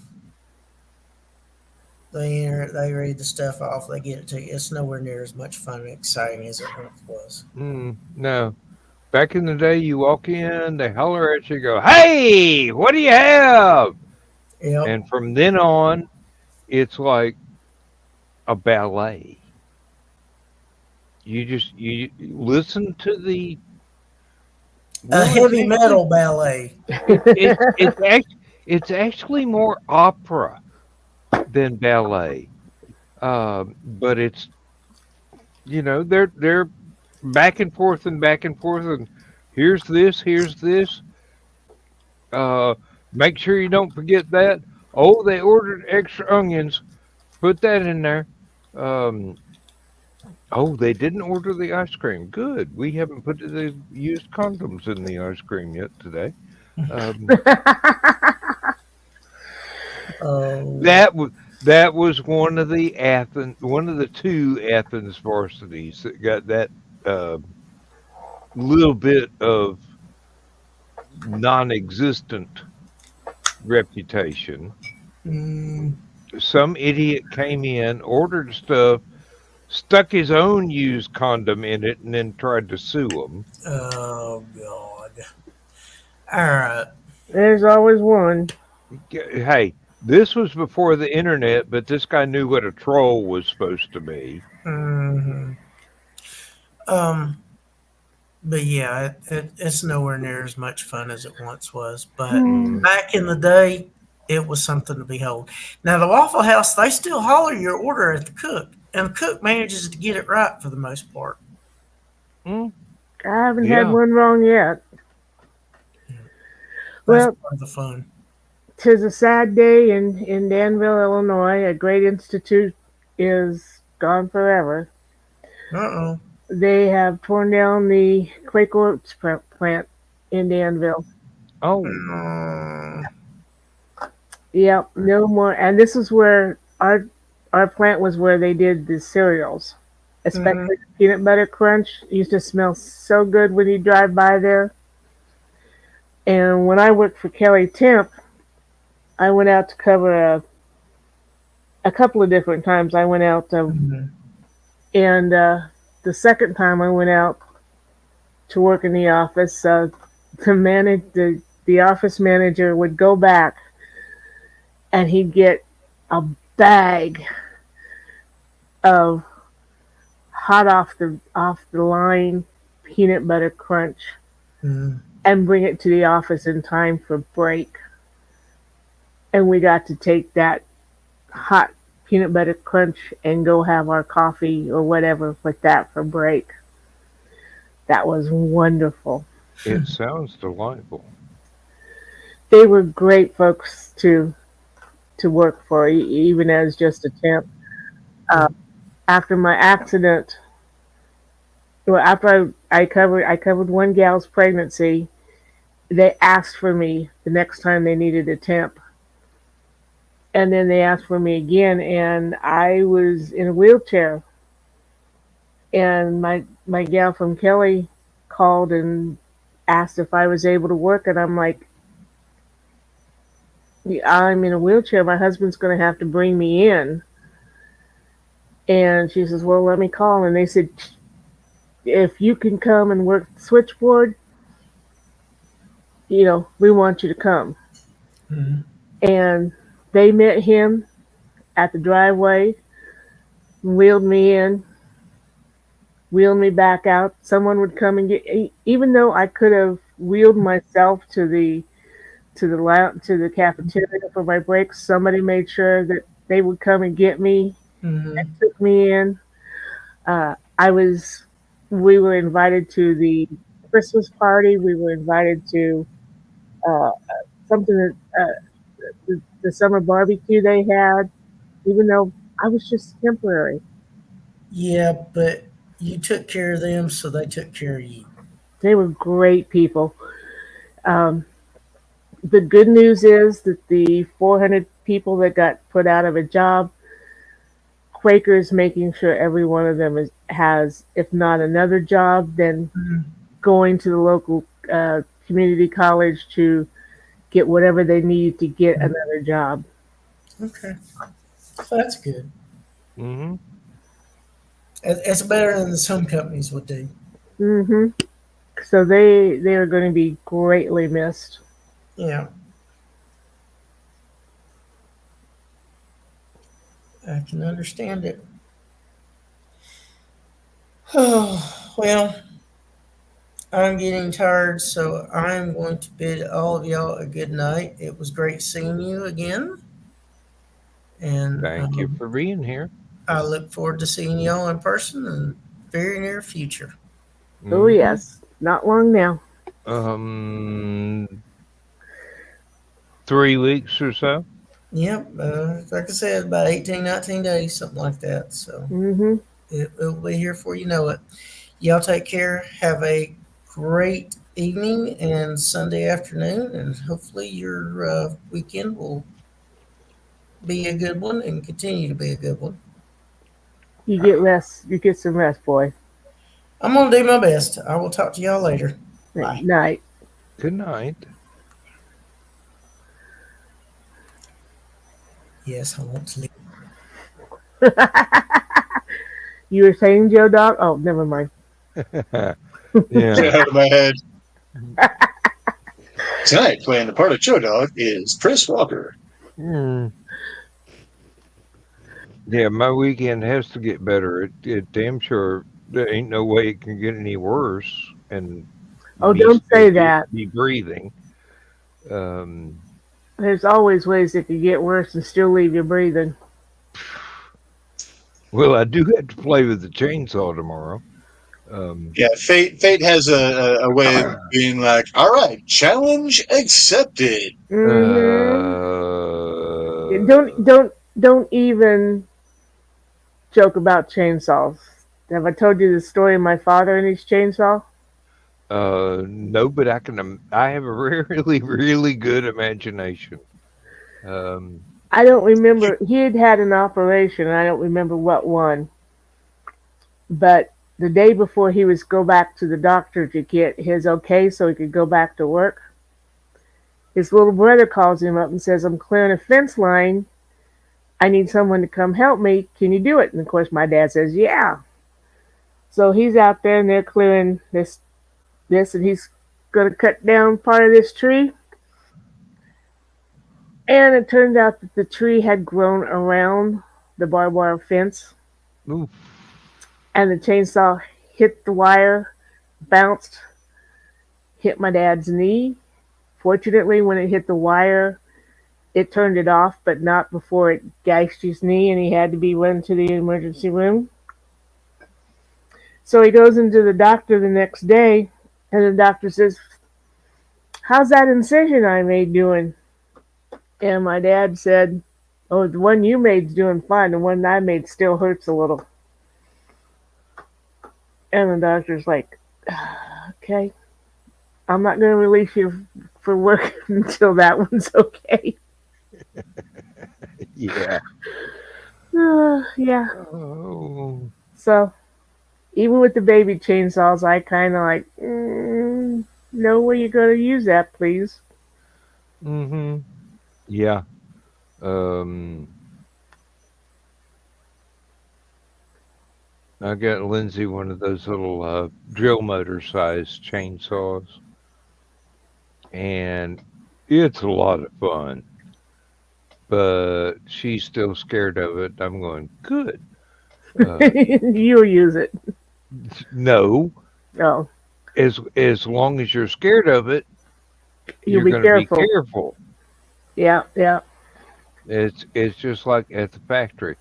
They enter it, they read the stuff off, they get it to you. It's nowhere near as much fun and exciting as it once was. No. Back in the day, you walk in, they holler at you, go, "Hey, what do you have?" Yep. And from then on, it's like a ballet. You listen to the A well. heavy metal ballet. It's actually more opera than ballet. But it's they're back and forth, and here's this. Uh, Make sure you don't forget that. Oh, they ordered extra onions. Put that in there. Um, oh, they didn't order the ice cream. Good. We haven't put the used condoms in the ice cream yet today. Um, Oh, that was one of the two Athens varsities that got that uh, little bit of non-existent reputation. mm, Some idiot came in, ordered stuff, stuck his own used condom in it, and then tried to sue them. oh God. All right. There's always one. Hey, this was before the internet, but this guy knew what a troll was supposed to be. Hmm. Um, but yeah, it's nowhere near as much fun as it once was. But Mm. back in the day, it was something to behold. Now the Waffle House, they still holler your order at the cook, and the cook manages to get it right for the most part. Mm. I haven't had Yeah. one wrong yet. That's Well, part of the fun. 'tis a sad day in Danville, Illinois. A great institute is gone forever. Uh-oh. They have torn down the Quaker Oats plant in Danville. Oh. Mm, Yep, no more. And this is where our plant was where they did the cereals, mhm. especially peanut butter crunch. Used to smell so good when you drive by there. And when I worked for Kelly Temp, I went out to cover a couple of different times. I went out, and the second time I went out to work in the office, the office manager would go back and he'd get a bag of hot off the line peanut butter crunch and bring it to the office in time for break. And we got to take that hot peanut butter crunch and go have our coffee or whatever with that for break. That was wonderful. It sounds delightful. They were great folks to work for, even as just a temp. After my accident, well, after I covered one gal's pregnancy, they asked for me the next time they needed a temp, and then they asked for me again, and I was in a wheelchair, and my gal from Kelly called and asked if I was able to work, and I'm like, I'm in a wheelchair. My husband's going to have to bring me in. And she says, well, let me call. And they said, if you can come and work the switchboard, we want you to come. And they met him at the driveway, wheeled me in, wheeled me back out. Someone would come and even though I could have wheeled myself to the cafeteria for my breaks, somebody made sure that they would come and get me and took me in. We were invited to the Christmas party. We were invited to something that the summer barbecue they had, even though I was just temporary. Yeah, but you took care of them, so they took care of you. They were great people. The good news is that the 400 people that got put out of a job, Quaker's making sure every one of them has, if not another job, then going to the local community college to get whatever they need to get another job. Okay. So that's good. Mm-hmm. It's better than some companies would do. Mm-hmm. So they are going to be greatly missed. Yeah. I can understand it. Oh, well, I'm getting tired, so I'm going to bid all of y'all a good night. It was great seeing you again. And Thank you for being here. I look forward to seeing y'all in person in the very near future. Oh, yes. Not long now. 3 weeks or so. Yep. Like I said, about 18, 19 days, something like that. So it'll be here before you know it. Y'all take care. Have a great evening and Sunday afternoon, and hopefully your weekend will be a good one and continue to be a good one. You get rest. You get some rest, boy. I'm going to do my best. I will talk to y'all later. Bye. Night. Good night. Yes, I won't sleep. You were saying, Joe Dog? Oh, never mind. Yeah. Get out of my head. Tonight, playing the part of Joe Dog is Chris Walker. Yeah, my weekend has to get better. It damn sure there ain't no way it can get any worse. And don't say that. Be breathing. There's always ways it could get worse and still leave you breathing. Well, I do have to play with the chainsaw tomorrow. Yeah, Fate has a way of being like, all right, challenge accepted. Don't even joke about chainsaws. Have I told you the story of my father and his chainsaw? No, but I have a really, really good imagination. I don't remember. He had an operation. I don't remember what one. But the day before he was go back to the doctor to get his okay so he could go back to work, His little brother calls him up and says, I'm clearing a fence line. I need someone to come help me. Can you do it? And of course, my dad says, yeah. So he's out there and they're clearing this, and he's going to cut down part of this tree. And it turned out that the tree had grown around the barbed wire fence, Oof. and the chainsaw hit the wire, bounced, hit my dad's knee. Fortunately, when it hit the wire, it turned it off, but not before it gashed his knee, and he had to be run to the emergency room. So he goes into the doctor the next day, and the doctor says, how's that incision I made doing? And my dad said, oh, the one you made's doing fine. The one I made still hurts a little. And the doctor's like, okay, I'm not going to release you for work until that one's okay. Yeah. Yeah. Oh. So, even with the baby chainsaws, I kind of like, know where you're going to use that, please. Mm-hmm. Yeah. I got Lindsay one of those little drill motor sized chainsaws, and it's a lot of fun. But she's still scared of it. I'm going, good. You'll use it. No, Oh, as long as you're scared of it, you'll you're be going to be careful. careful. Yeah, yeah. It's just like at the factory.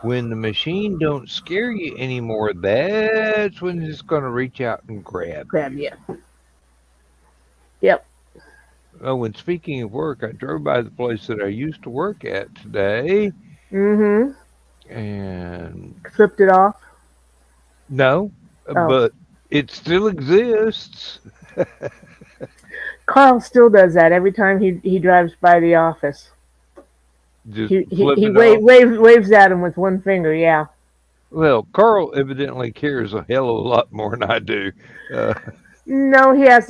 When the machine don't scare you anymore, that's when it's going to reach out and grab Grab you. you. Yep. Oh, and speaking of work, I drove by the place that I used to work at today, Mm-hmm. and Flipped it off. no, Oh, but it still exists. Carl still does that every time he drives by the office. Just He flip he it off. waves at him with one finger. Yeah. Well, Carl evidently cares a hell of a lot more than I do. Uh, No, he has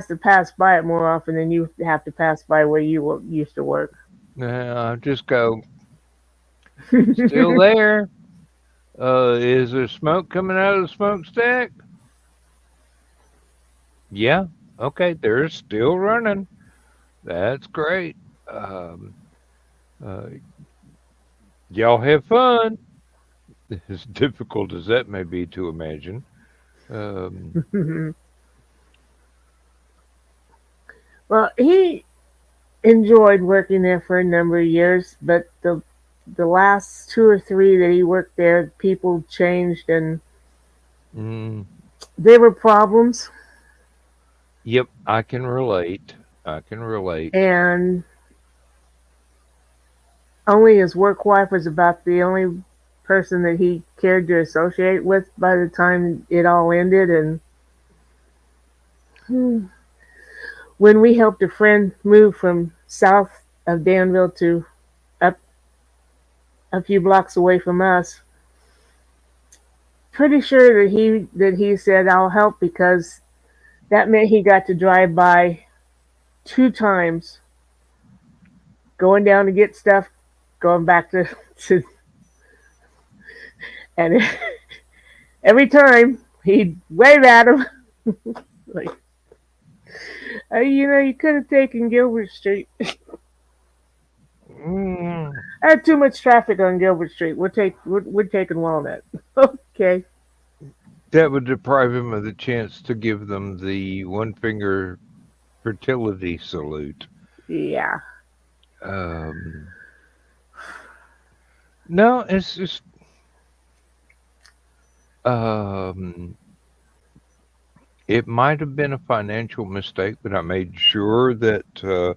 to pass by it more often than you have to pass by where you used to work. I just go, still there. Is there smoke coming out of the smokestack? Yeah. Okay, they're still running. That's great. Um, uh, y'all have fun. As difficult as that may be to imagine. Well, he enjoyed working there for a number of years, but the last 2 or 3 that he worked there, people changed and mm, there were problems. yep, I can relate. I can relate. And only his work wife was about the only person that he cared to associate with by the time it all ended. And when we helped a friend move from south of Danville to up a few blocks away from us, pretty sure that he said I'll help because that meant he got to drive by 2 times, going down to get stuff, going back to and every time he'd wave at him like, you could have taken Gilbert Street. Mm, I had too much traffic on Gilbert Street. We're taking Walnut. Okay. that would deprive him of the chance to give them the one finger fertility salute. Yeah. No, it's just um, it might have been a financial mistake, but I made sure that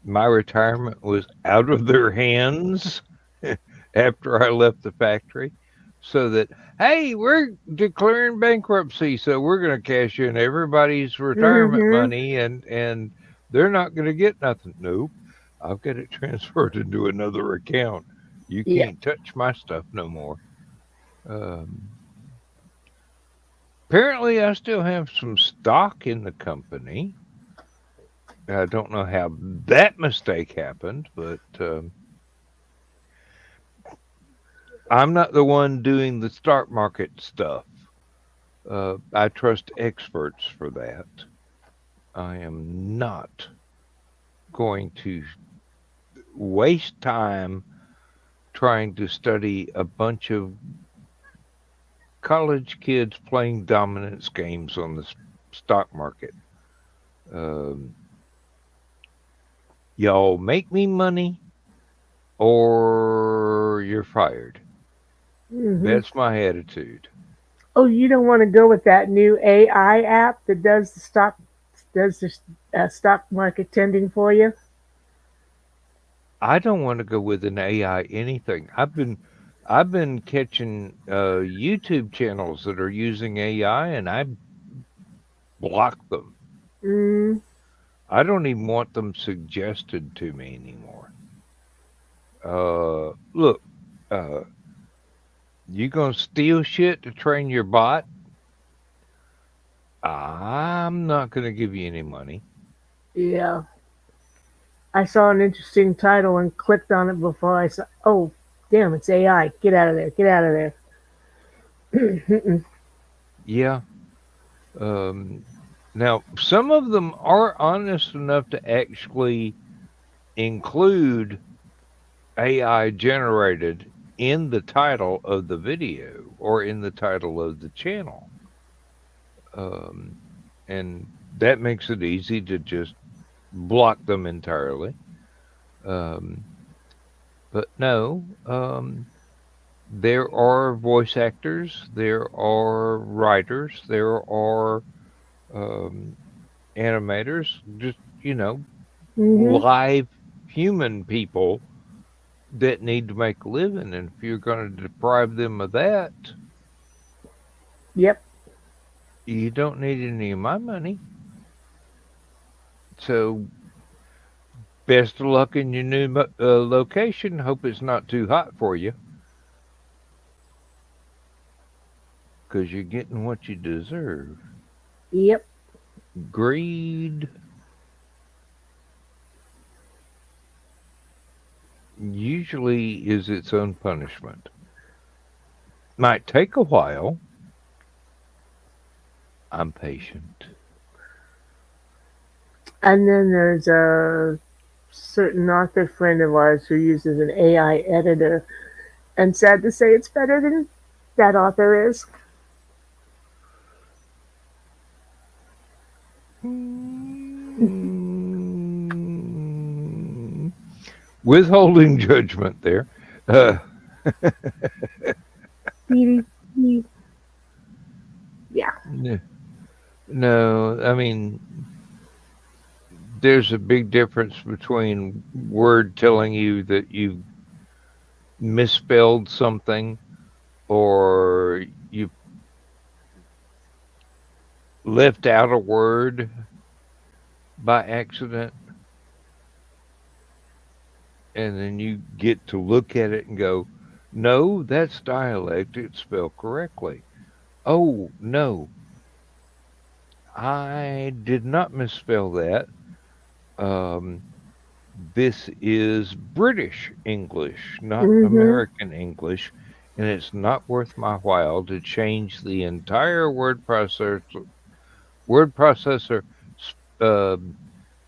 my retirement was out of their hands after I left the factory, so that hey, we're declaring bankruptcy, so we're going to cash in everybody's retirement Mm-hmm. money, and they're not going to get nothing. Nope, I've got it transferred into another account. You Yeah. can't touch my stuff no more. Um, Apparently, I still have some stock in the company. I don't know how that mistake happened, but I'm not the one doing the stock market stuff. I trust experts for that. I am not going to waste time trying to study a bunch of college kids playing dominance games on the stock market. Um, y'all make me money or you're fired. That's my attitude. Oh, you don't want to go with that new AI app that does the stock market tending for you? I don't want to go with an AI anything. I've been catching YouTube channels that are using AI and I block them. Mm, I don't even want them suggested to me anymore. Look, uh, you gonna steal shit to train your bot? I'm not gonna give you any money. yeah. I saw an interesting title and clicked on it before I saw. Oh, damn! It's AI. Get out of there! Get out of there! Yeah. Um, Now, some of them are honest enough to actually include AI generated in the title of the video or in the title of the channel. Um, and that makes it easy to just block them entirely. Um, but no, there are voice actors, there are writers, there are um, animators, just, hmm live human people that need to make a living. And if you're going to deprive them of that, Yep. you don't need any of my money. So, best of luck in your new location. Hope it's not too hot for you because you're getting what you deserve. Yep. Greed usually is its own punishment. Might take a while. I'm patient. And then there's a certain author friend of ours who uses an AI editor, and sad to say, it's better than that author is. Withholding judgment there. Uh, Yeah. no, I mean, there's a big difference between Word telling you that you misspelled something or you left out a word by accident, and then you get to look at it and go, no, that's dialect. It's spelled correctly. Oh, no, I did not misspell that. Um, this is British English, not hmm American English, and it's not worth my while to change the entire word processor uh,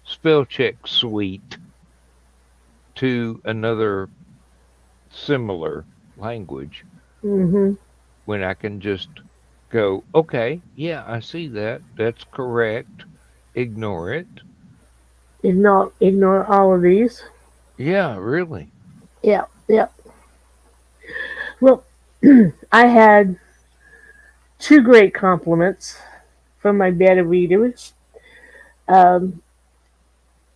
spell check suite to another similar language hmm when I can just go, okay, yeah, I see that. That's correct. Ignore it. Ignore all of these. Yeah, really. Yeah. Yeah. Well, I had two great compliments from my beta readers. Um,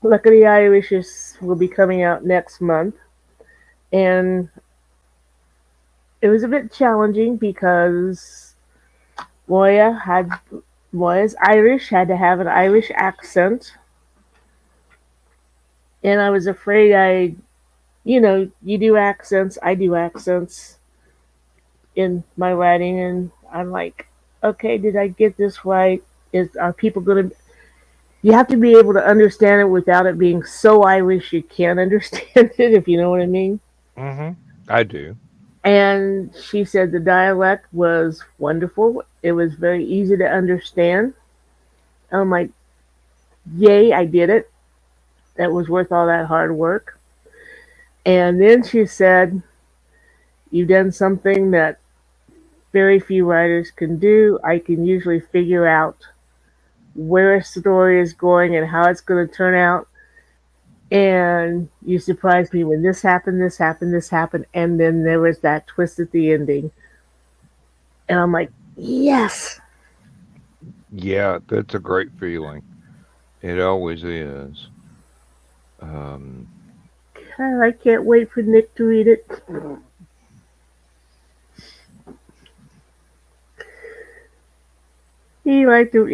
Luckily, Irishes will be coming out next month, and it was a bit challenging because Moya's Irish, had to have an Irish accent, and I was afraid you do accents, I do accents in my writing, and I'm like, okay, did I get this right? Are people going to you have to be able to understand it without it being so Irish you can't understand it, if you know what I mean. Mm-hmm. I do. And she said the dialect was wonderful. It was very easy to understand. I'm like, yay, I did it. That was worth all that hard work. And then she said, you've done something that very few writers can do. I can usually figure out where a story is going and how it's going to turn out. And you surprised me when this happened, this happened, this happened. And then there was that twist at the ending. And I'm like, yes. Yeah, that's a great feeling. It always is. Um, God, I can't wait for Nick to read it. He liked to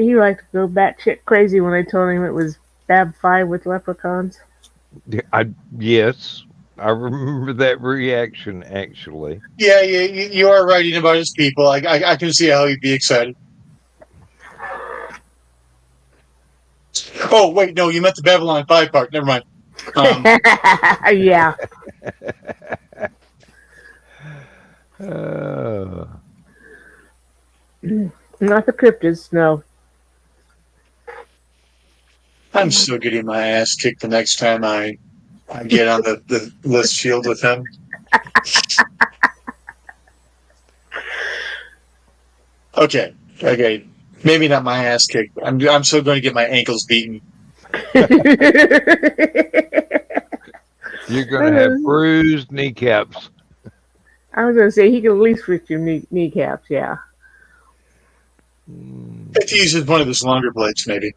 go batshit crazy when I told him it was Fab Five with leprechauns. yes, I remember that reaction actually. Yeah, you are writing about his people. I can see how he'd be excited. Oh, wait, no, you meant the Babylon 5 part. Never mind. Yeah. Uh, Not the cryptids, no. I'm still getting my ass kicked the next time I get on the list field with him. Okay. Maybe not my ass kicked. I'm still going to get my ankles beaten. you're gonna have bruised kneecaps. I was gonna say he can at least fix your kneecaps, yeah. If he uses one of his longer blades, maybe.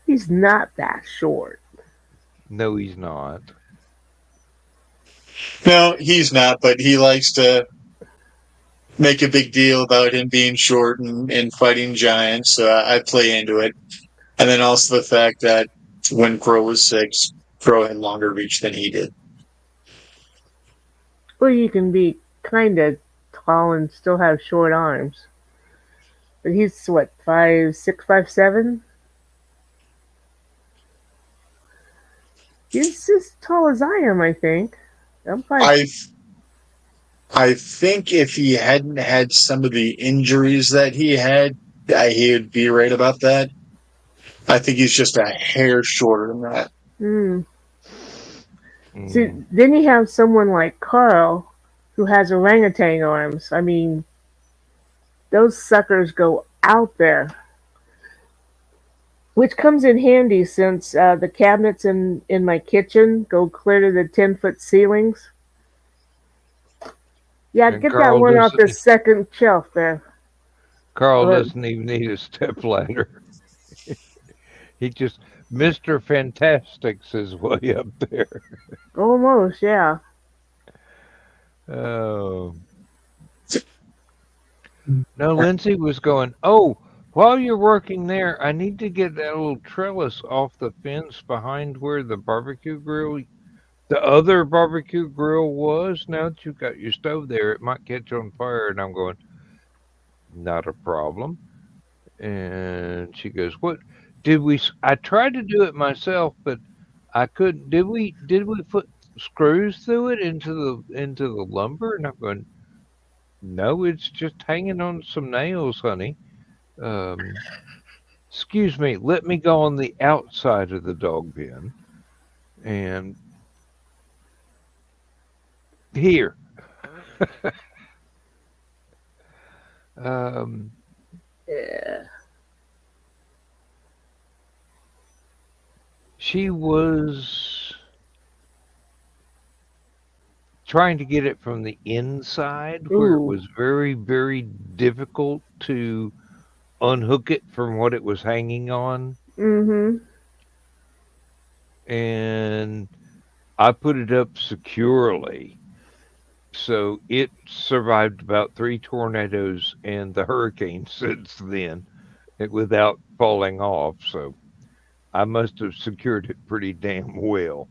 He's not that short. No, he's not. No, he's not, but he likes to make a big deal about him being short and fighting giants, so I play into it. And then also the fact that when Crow was 6, Crow had longer reach than he did. Well, you can be kind of tall and still have short arms. But he's what, 5'6", 5'7"? He's as tall as I am, I think. I'm 5'. I think if he hadn't had some of the injuries that he had, he would be right about that. I think he's just a hair shorter than that. See, then you have someone like Carl, who has orangutan arms. I mean, those suckers go out there. Which comes in handy since the cabinets in my kitchen go clear to the 10-foot ceilings. Yeah, And get Carl that one off the doesn't- second shelf there. Carl doesn't even need a step ladder. He just Mr. Fantastic's his way up there. Almost, yeah. Oh. No, Lindsay was going, oh, while you're working there, I need to get that little trellis off the fence behind where the other barbecue grill was. Now that you've got your stove there, it might catch on fire. And I'm going, not a problem. And she goes, what did we? I tried to do it myself, but I couldn't. Did we put screws through it into the lumber? And I'm going, no, it's just hanging on some nails, honey. Excuse me, let me go on the outside of the dog pen. And here. Yeah. She was trying to get it from the inside where it Ooh. was very, very difficult to unhook it from what it was hanging on. Mm-hmm. And I put it up securely. So it survived about 3 tornadoes and the hurricane since then without falling off. So I must have secured it pretty damn well.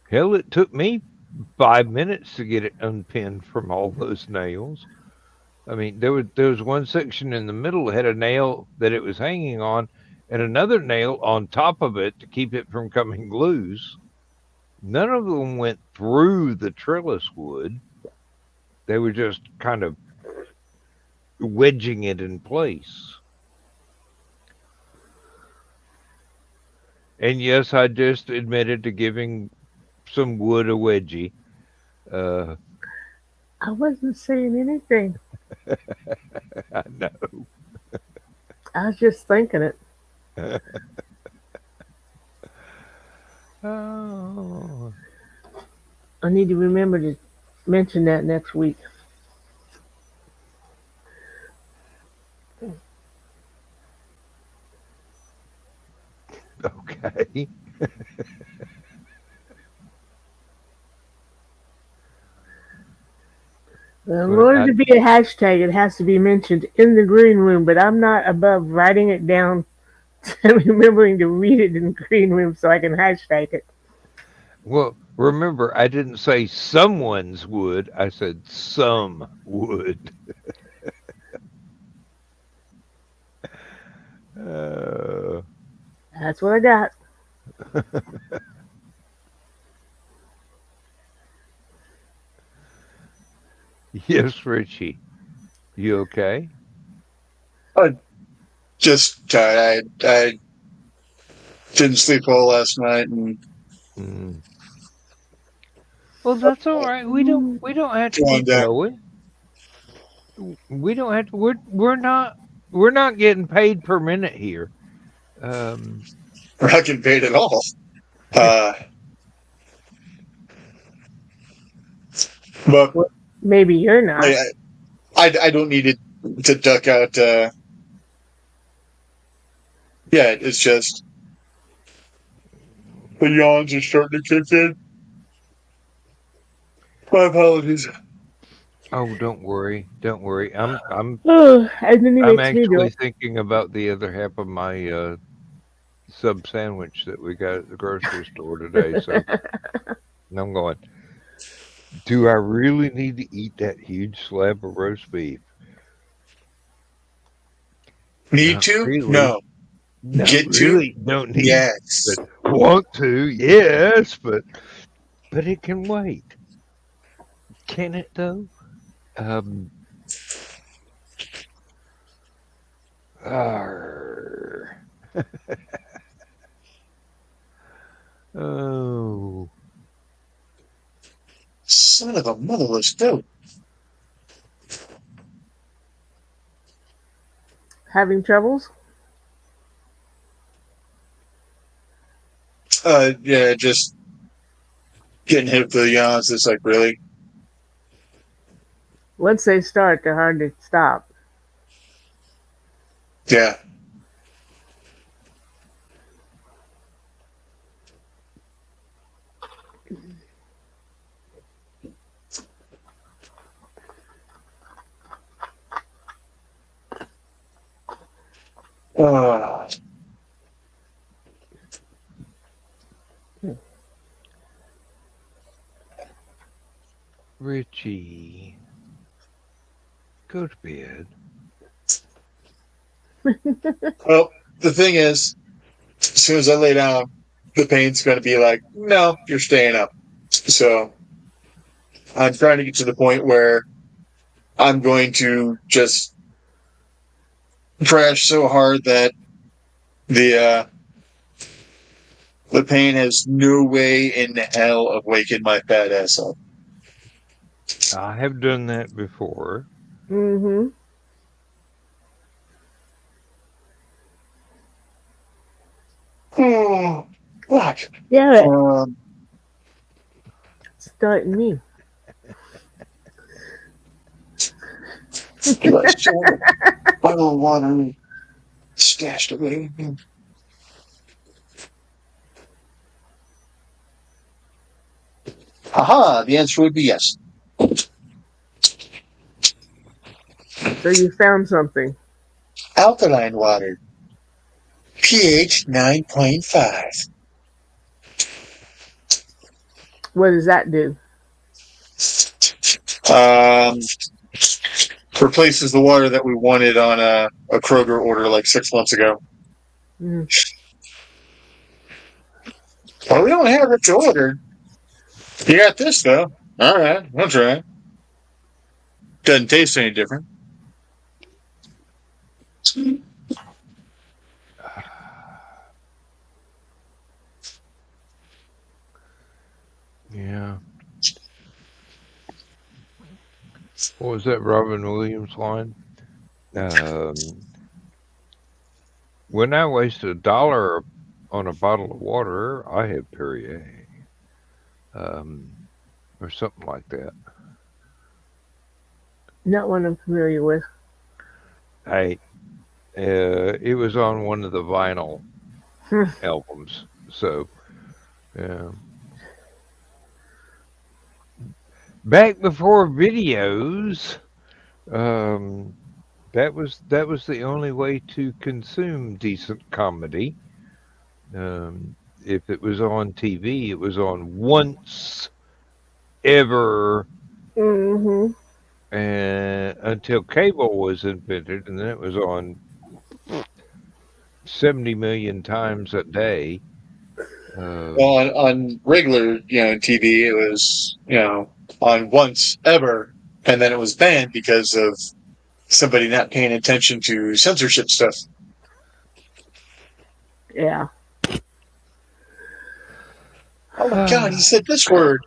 Hell, it took me 5 minutes to get it unpinned from all those nails. I mean, there was one section in the middle that had a nail that it was hanging on, and another nail on top of it to keep it from coming loose. None of them went through the trellis wood. They were just kind of wedging it in place. And yes, I just admitted to giving some wood a wedgie. Uh, I wasn't saying anything. I know. I was just thinking it. Oh. I need to remember to mention that next week. Okay. In Well, order to be a hashtag, it has to be mentioned in the green room, but I'm not above writing it down and remembering to read it in the green room so I can hashtag it. well, remember, I didn't say someone's wood. I said some would. Uh, That's what I got. yes, Richie. You okay? Just tired. I didn't sleep well last night, and Mm. Well, that's all right. We don't have to going keep down. going. We don't have to. We're not getting paid per minute here. Um, We're not getting paid at all. Uh, but Well, maybe you're not. I don't need it to duck out. Yeah, it's just the yawns are starting to kick in. My apologies. oh, don't worry. Don't worry. I'm Oh, and then he I'm makes me do actually it. thinking about the other half of my sub sandwich that we got at the grocery store today. So and I'm going. Do I really need to eat that huge slab of roast beef? Need Not to? really. No. Not Get to? really. Don't need, Yes. but want to. Yes, but it can wait. Can it though? Um. Arr. Oh. Son of a motherless dope. Having troubles? Yeah, just getting hit with the yawns. It's like, really? Once they start, they're hard to stop. Yeah. Uh, Richie, go to bed. well, the thing is, as soon as I lay down, the pain's going to be like, no, you're staying up. So I'm trying to get to the point where I'm going to just crash so hard that the the pain has no way in hell of waking my fat ass up. I have done that before. Mm-hmm. Oh, fuck. Yeah, starting me. Let's bottle of water stashed away. Haha, the answer would be yes. So you found something. Alkaline water. pH 9.5. What does that do? Replaces the water that we wanted on a Kroger order like 6 months ago. Mm. Well, we don't have it to order. You got this, though. All right, I'll try. Doesn't taste any different. Yeah. What was that Robin Williams line? When I waste $1 on a bottle of water, I have Perrier. Or something like that. Not one I'm familiar with. It was on one of the vinyl Hmm. albums. So, yeah. Back before videos, that was the only way to consume decent comedy. If it was on TV, it was on once ever, Mm-hmm. and until cable was invented, and then it was on 70 million times a day. Well, on regular, TV, it was, on once ever, and then it was banned because of somebody not paying attention to censorship stuff. Yeah. Oh my God, he said this word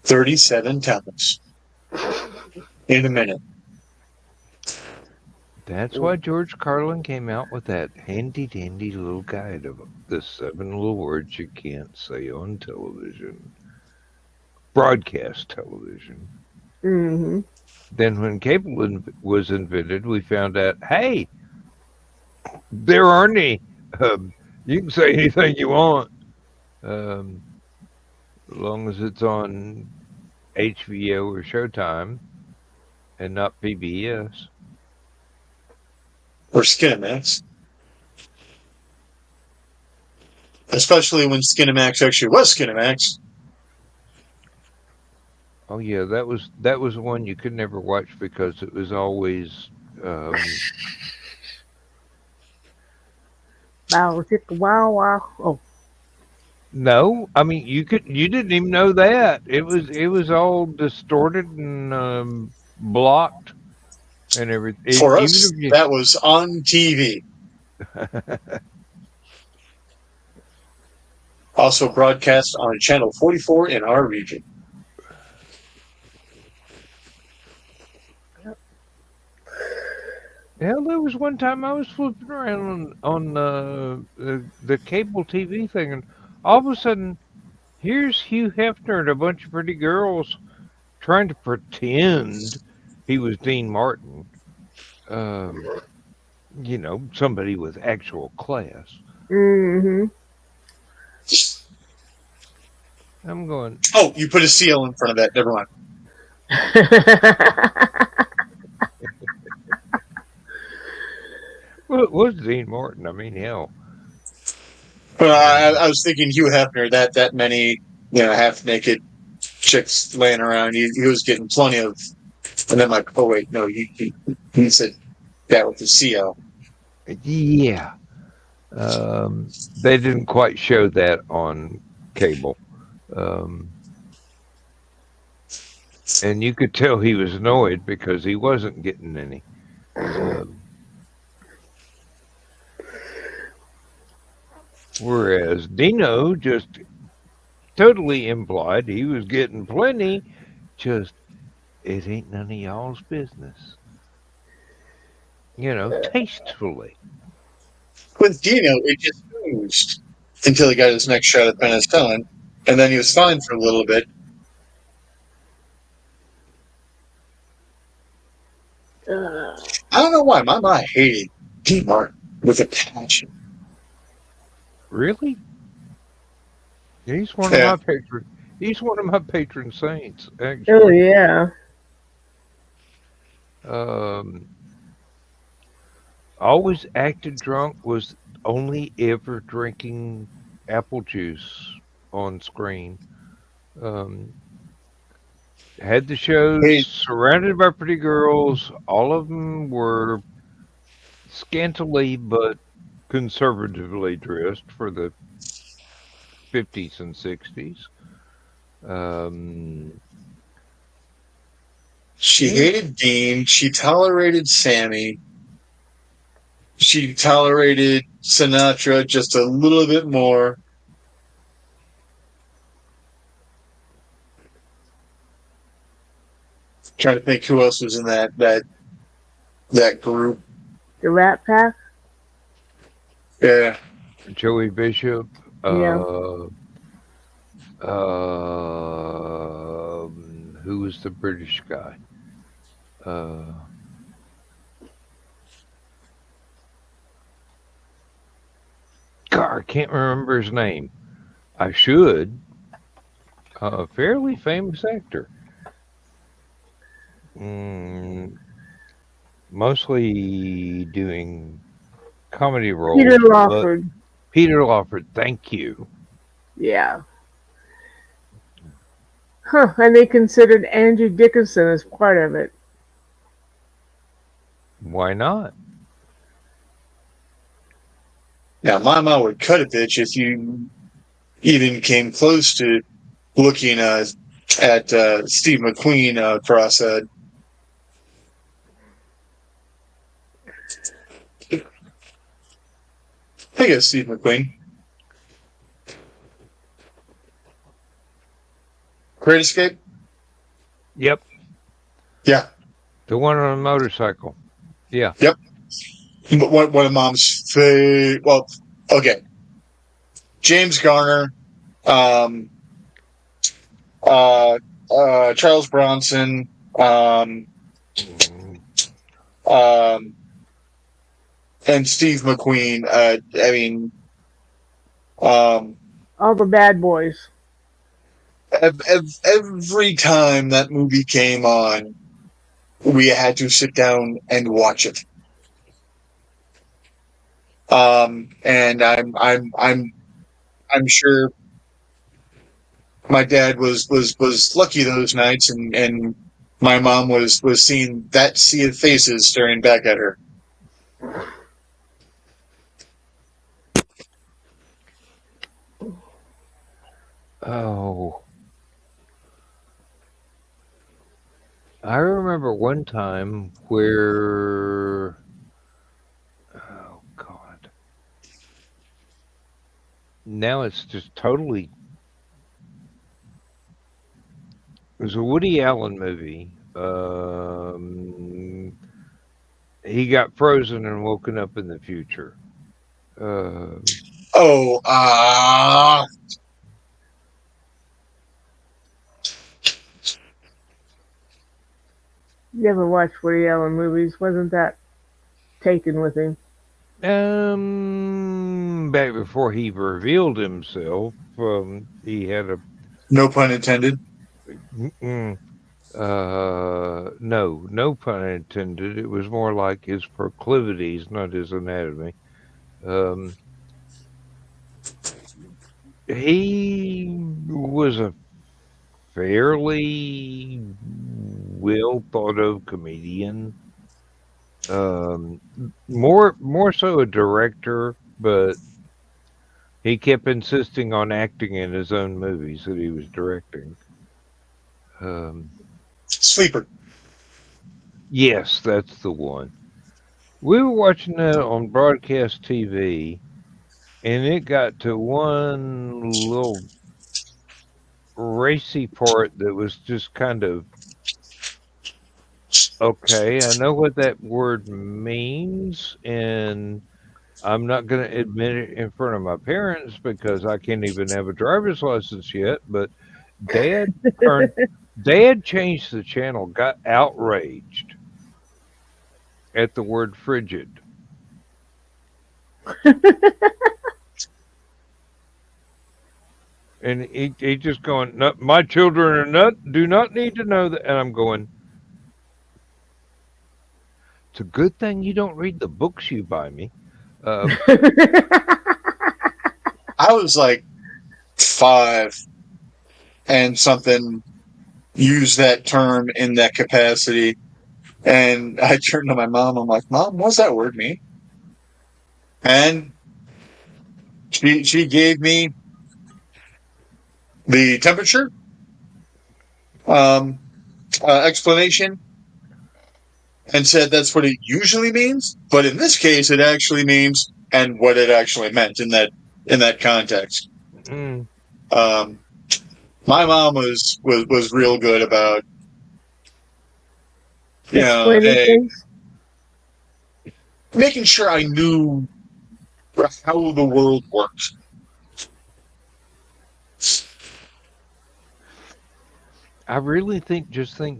37 times in a minute. That's why George Carlin came out with that handy dandy little guide of the 7 little words you can't say on television. Broadcast television. Mm-hmm. Then when cable was invented, we found out, hey, there aren't any. You can say anything you want. As long as it's on HBO or Showtime and not PBS. Or Skinamax. Especially when Skinamax actually was Skinamax. Oh yeah, that was one you could never watch because it was always Bow, chicka, wow, wow. Oh. no. I mean, you didn't even know that it was all distorted and blocked and everything. For Even us, if you, that was on TV. Also broadcast on Channel 44 in our region. hell, there was one time I was flipping around on the cable TV thing, and all of a sudden, here's Hugh Hefner and a bunch of pretty girls trying to pretend he was Dean Martin. Somebody with actual class. Mm-hmm. I'm going, Oh, you put a CL in front of that. Never mind. well, it was Dean Martin. I mean, hell. I was thinking Hugh Hefner, that many, half naked chicks laying around. He was getting plenty of. And then like, oh wait, no, he said that with the CL. Yeah. They didn't quite show that on cable. And you could tell he was annoyed because he wasn't getting any. Whereas Dino just totally implied he was getting plenty, just it ain't none of y'all's business. Tastefully. With Dino, it just oozed until he got his next shot at penicillin, and then he was fine for a little bit. I don't know why. My mom hated Dean Martin with a passion. Really? He's one of my patron. He's one of my patron saints, actually. Oh yeah. Always acted drunk, was only ever drinking apple juice on screen. Had the shows Hey, surrounded by pretty girls. All of them were scantily but conservatively dressed for the 50s and 60s. she Yeah, hated Dean. She tolerated Sammy. She tolerated Sinatra just a little bit more. Trying to think who else was in that group. The Rat Pack. Yeah. Joey Bishop. Yeah. Who was the British guy? God, I can't remember his name. I should. A fairly famous actor. Mostly doing comedy roles. Peter Lawford. Peter Lawford, thank you. Yeah. Huh. And they considered Andrew Dickinson as part of it. Why not? Now, my mom would cut a bitch if you even came close to looking at Steve McQueen cross-eyed. I guess Steve McQueen. Great Escape? Yep. Yeah. The one on a motorcycle. Yeah. Yep. But one of Mom's favorite. Well, okay. James Garner, Charles Bronson, and Steve McQueen. I mean, All the bad boys. every time that movie came on, we had to sit down and watch it. And I'm sure my dad was lucky those nights, and my mom was seeing that sea of faces staring back at her. Oh. I remember one time where, oh God, now it's just totally, it was a Woody Allen movie. He got frozen and woken up in the future. Never watched Woody Allen movies. Wasn't that taken with him? Back before he revealed himself, he had a No pun intended. no pun intended. It was more like his proclivities, not his anatomy. He was a fairly well thought of comedian. More so a director, but he kept insisting on acting in his own movies that he was directing. Sleeper. Yes, that's the one. We were watching that on broadcast TV, and it got to one little racy part that was just kind of okay. I know what that word means, and I'm not going to admit it in front of my parents because I can't even have a driver's license yet. But Dad changed the channel, got outraged at the word frigid. And he just going, no, my children do not need to know that. And I'm going, it's a good thing you don't read the books you buy me. I was like 5, and something used that term in that capacity. And I turned to my mom. I'm like, Mom, what's that word mean? And she gave me the temperature explanation and said that's what it usually means, but in this case, it actually means and what it actually meant in that context. Mm. My mom was real good about Explaining things. making sure I knew how the world worked. I really think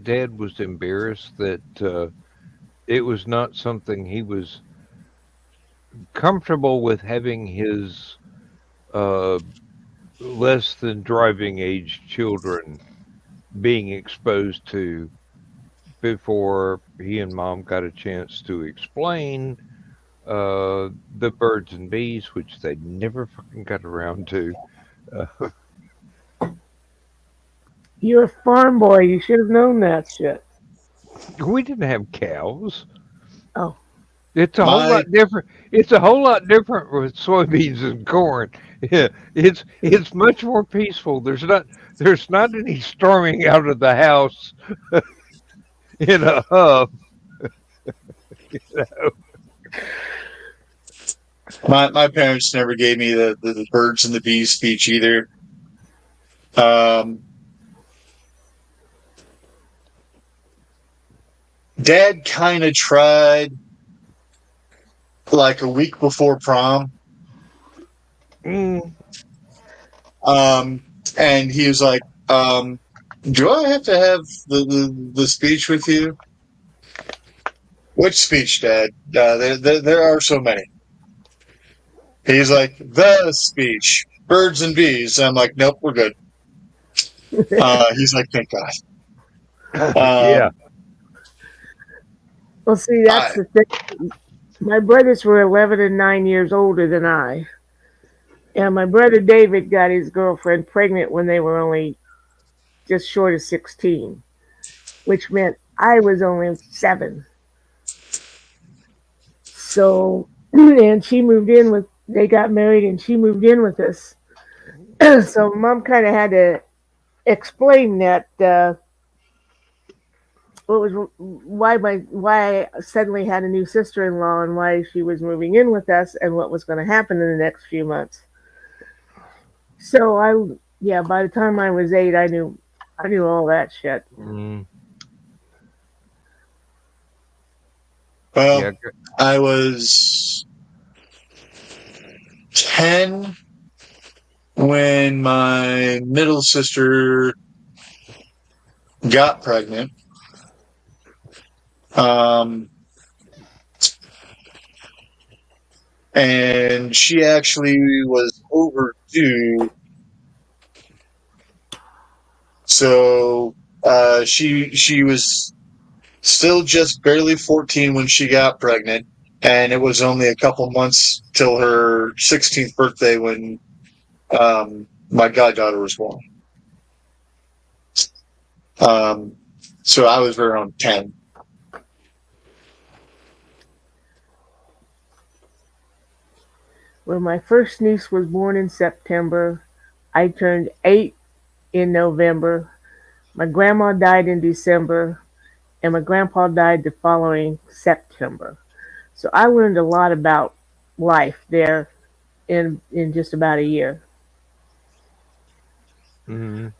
Dad was embarrassed that it was not something he was comfortable with having his uh, less than driving age children being exposed to before he and Mom got a chance to explain the birds and bees, which they never fucking got around to. You're a farm boy. You should have known that shit. We didn't have cows. Oh. It's a whole lot different. It's a whole lot different with soybeans and corn. Yeah, it's much more peaceful. There's not any storming out of the house in a huff. You know? My parents never gave me the birds and the bees speech either. Dad kind of tried like a week before prom. Mm. And he was like, do I have to have the speech with you? Which speech, Dad? There are so many. He's like, the speech, birds and bees. I'm like, nope, we're good. He's like, thank God. Yeah. Well, see, that's the thing. My brothers were 11 and 9 years older than I. And my brother David got his girlfriend pregnant when they were only just short of 16, which meant I was only 7. So, and she moved in with, they got married and she moved in with us. So Mom kind of had to explain that why I suddenly had a new sister-in-law and why she was moving in with us and what was going to happen in the next few months. So by the time I was 8, I knew all that shit. Mm. Well, Yeah. I was 10 when my middle sister got pregnant. And she actually was overdue. So she was still just barely 14 when she got pregnant, and it was only a couple months till her 16th birthday when my goddaughter was born. So I was around 10. When my first niece was born in September, I turned 8 in November. My grandma died in December, and my grandpa died the following September. So I learned a lot about life there in just about a year. Mm.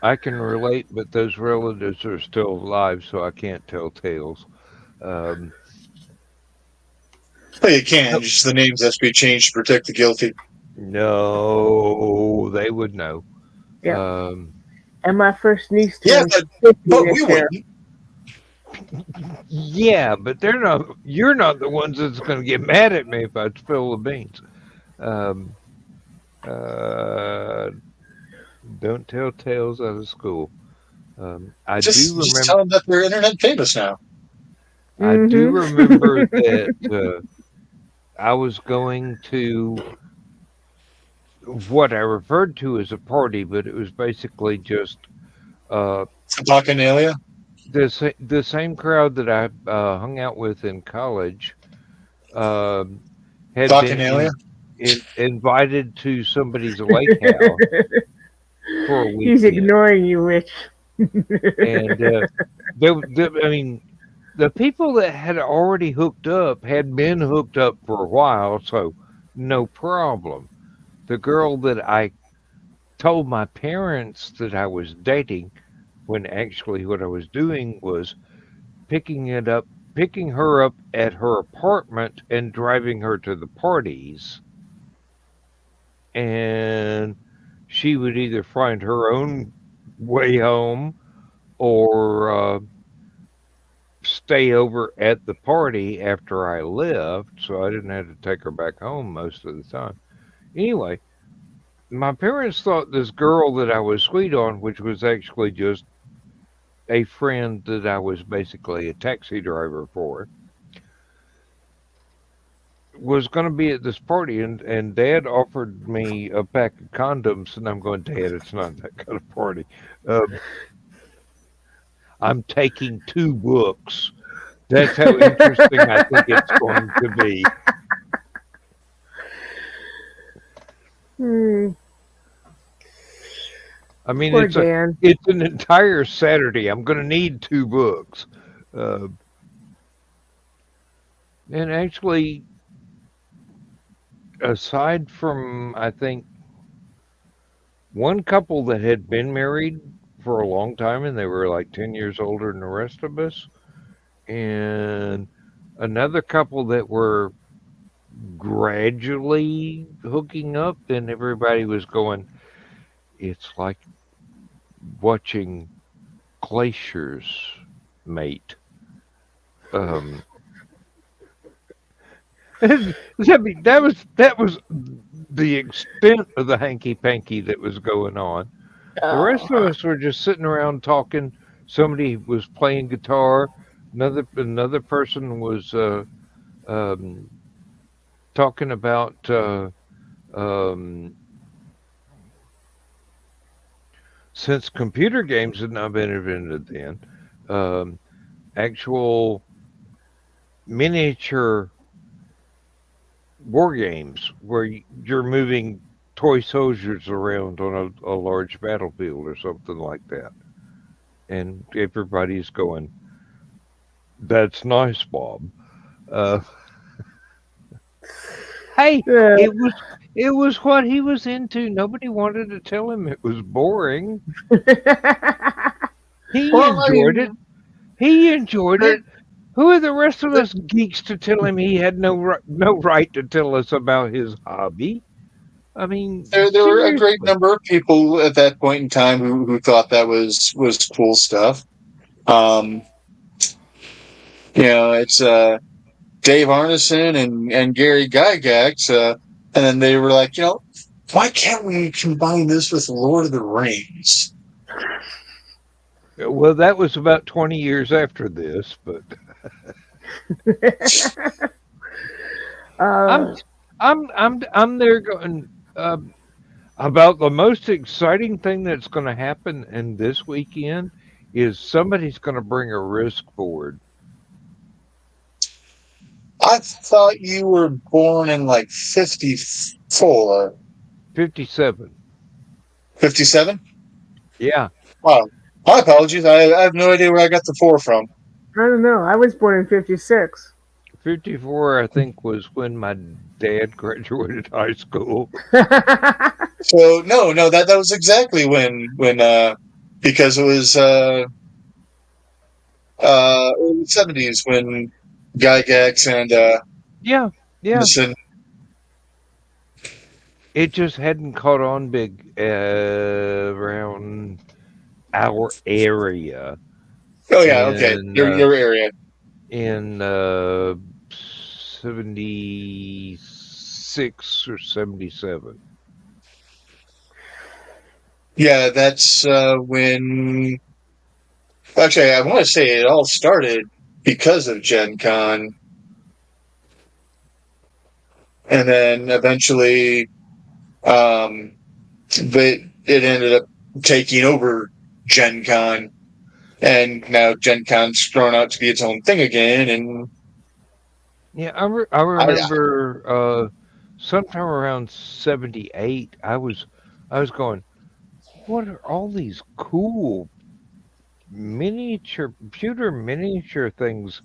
I can relate, but those relatives are still alive, so I can't tell tales. Well, you can. Just the names have to be changed to protect the guilty. No, they would know. Yeah. And my first niece Yeah, turned 50 but this we year. wouldn't. Yeah, but they're not. You're not the ones that's going to get mad at me if I spill the beans. Don't tell tales out of school. I Just do remember. tell them that they're internet famous now. I do remember that. I was going to what I referred to as a party, but it was basically just uh, Bacchanalia? the same crowd that I hung out with in college um had been Bacchanalia? invited to somebody's lake house for a He's weekend, ignoring you, Rich. and I mean, the people that had already hooked up had been hooked up for a while, so no problem. The girl that I told my parents that I was dating, when actually what I was doing was picking her up at her apartment and driving her to the parties, and she would either find her own way home or stay over at the party after I left, so I didn't have to take her back home most of the time. Anyway, my parents thought this girl that I was sweet on, which was actually just a friend that I was basically a taxi driver for, was going to be at this party, and Dad offered me a pack of condoms, and I'm going, Dad, it's not that kind of party. I'm taking 2 books. That's how interesting I think it's going to be. I mean, Poor Dan. it's an entire Saturday. I'm going to need 2 books. And actually, aside from, I think, one couple that had been married for a long time and they were like 10 years older than the rest of us, and another couple that were gradually hooking up, and everybody was going, it's like watching glaciers mate. I mean, that was the extent of the hanky panky that was going on. The rest of us were just sitting around talking. Somebody was playing guitar. Another person was um, talking about since computer games had not been invented then, actual miniature war games where you're moving toy soldiers around on a large battlefield or something like that. And everybody's going, that's nice, Bob. Hey, it was what he was into. Nobody wanted to tell him it was boring. He enjoyed it. He enjoyed it. Who are the rest of us geeks to tell him he had no right to tell us about his hobby? I mean, There were a great seriously. number of people at that point in time who thought that was cool stuff. It's Dave Arneson and Gary Gygax, and then they were like, why can't we combine this with Lord of the Rings? Well, that was about 20 years after this, but I'm there going about the most exciting thing that's going to happen in this weekend is somebody's going to bring a Risk board. I thought you were born in like 54. 57. 57? Yeah. Wow. My apologies. I have no idea where I got the 4 from. I don't know. I was born in 56. 54, I think, was when my dad graduated high school. So no, that was exactly when because it was early 70s when Gygax and Yeah. Listen, It just hadn't caught on big around our area. oh yeah, okay, In, your area. in 76 or 77. Yeah, that's when. Actually, I want to say it all started because of Gen Con. and then eventually, but it ended up taking over Gen Con, and now Gen Con's thrown out to be its own thing again. And Yeah, I remember sometime around 78, I was going, what are all these cool computer miniature things?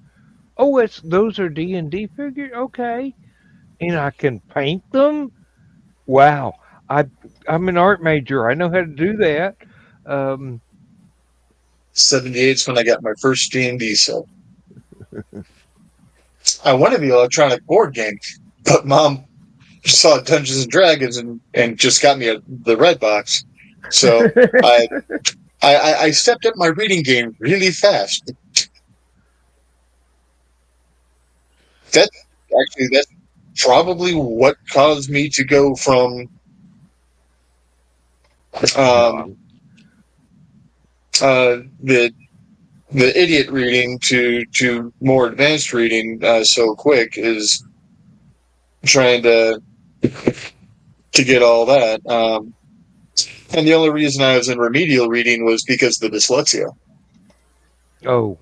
Oh, those are D&D figures? Okay. And I can paint them? Wow. I I'm an art major. I know how to do that. Um 78 is when I got my first D&D set. I wanted the electronic board game, but Mom saw Dungeons and Dragons and just got me the red box. So I stepped up my reading game really fast. That's probably what caused me to go from no, the idiot reading to more advanced reading so quick, is trying to get all that. And the only reason I was in remedial reading was because of the dyslexia. oh,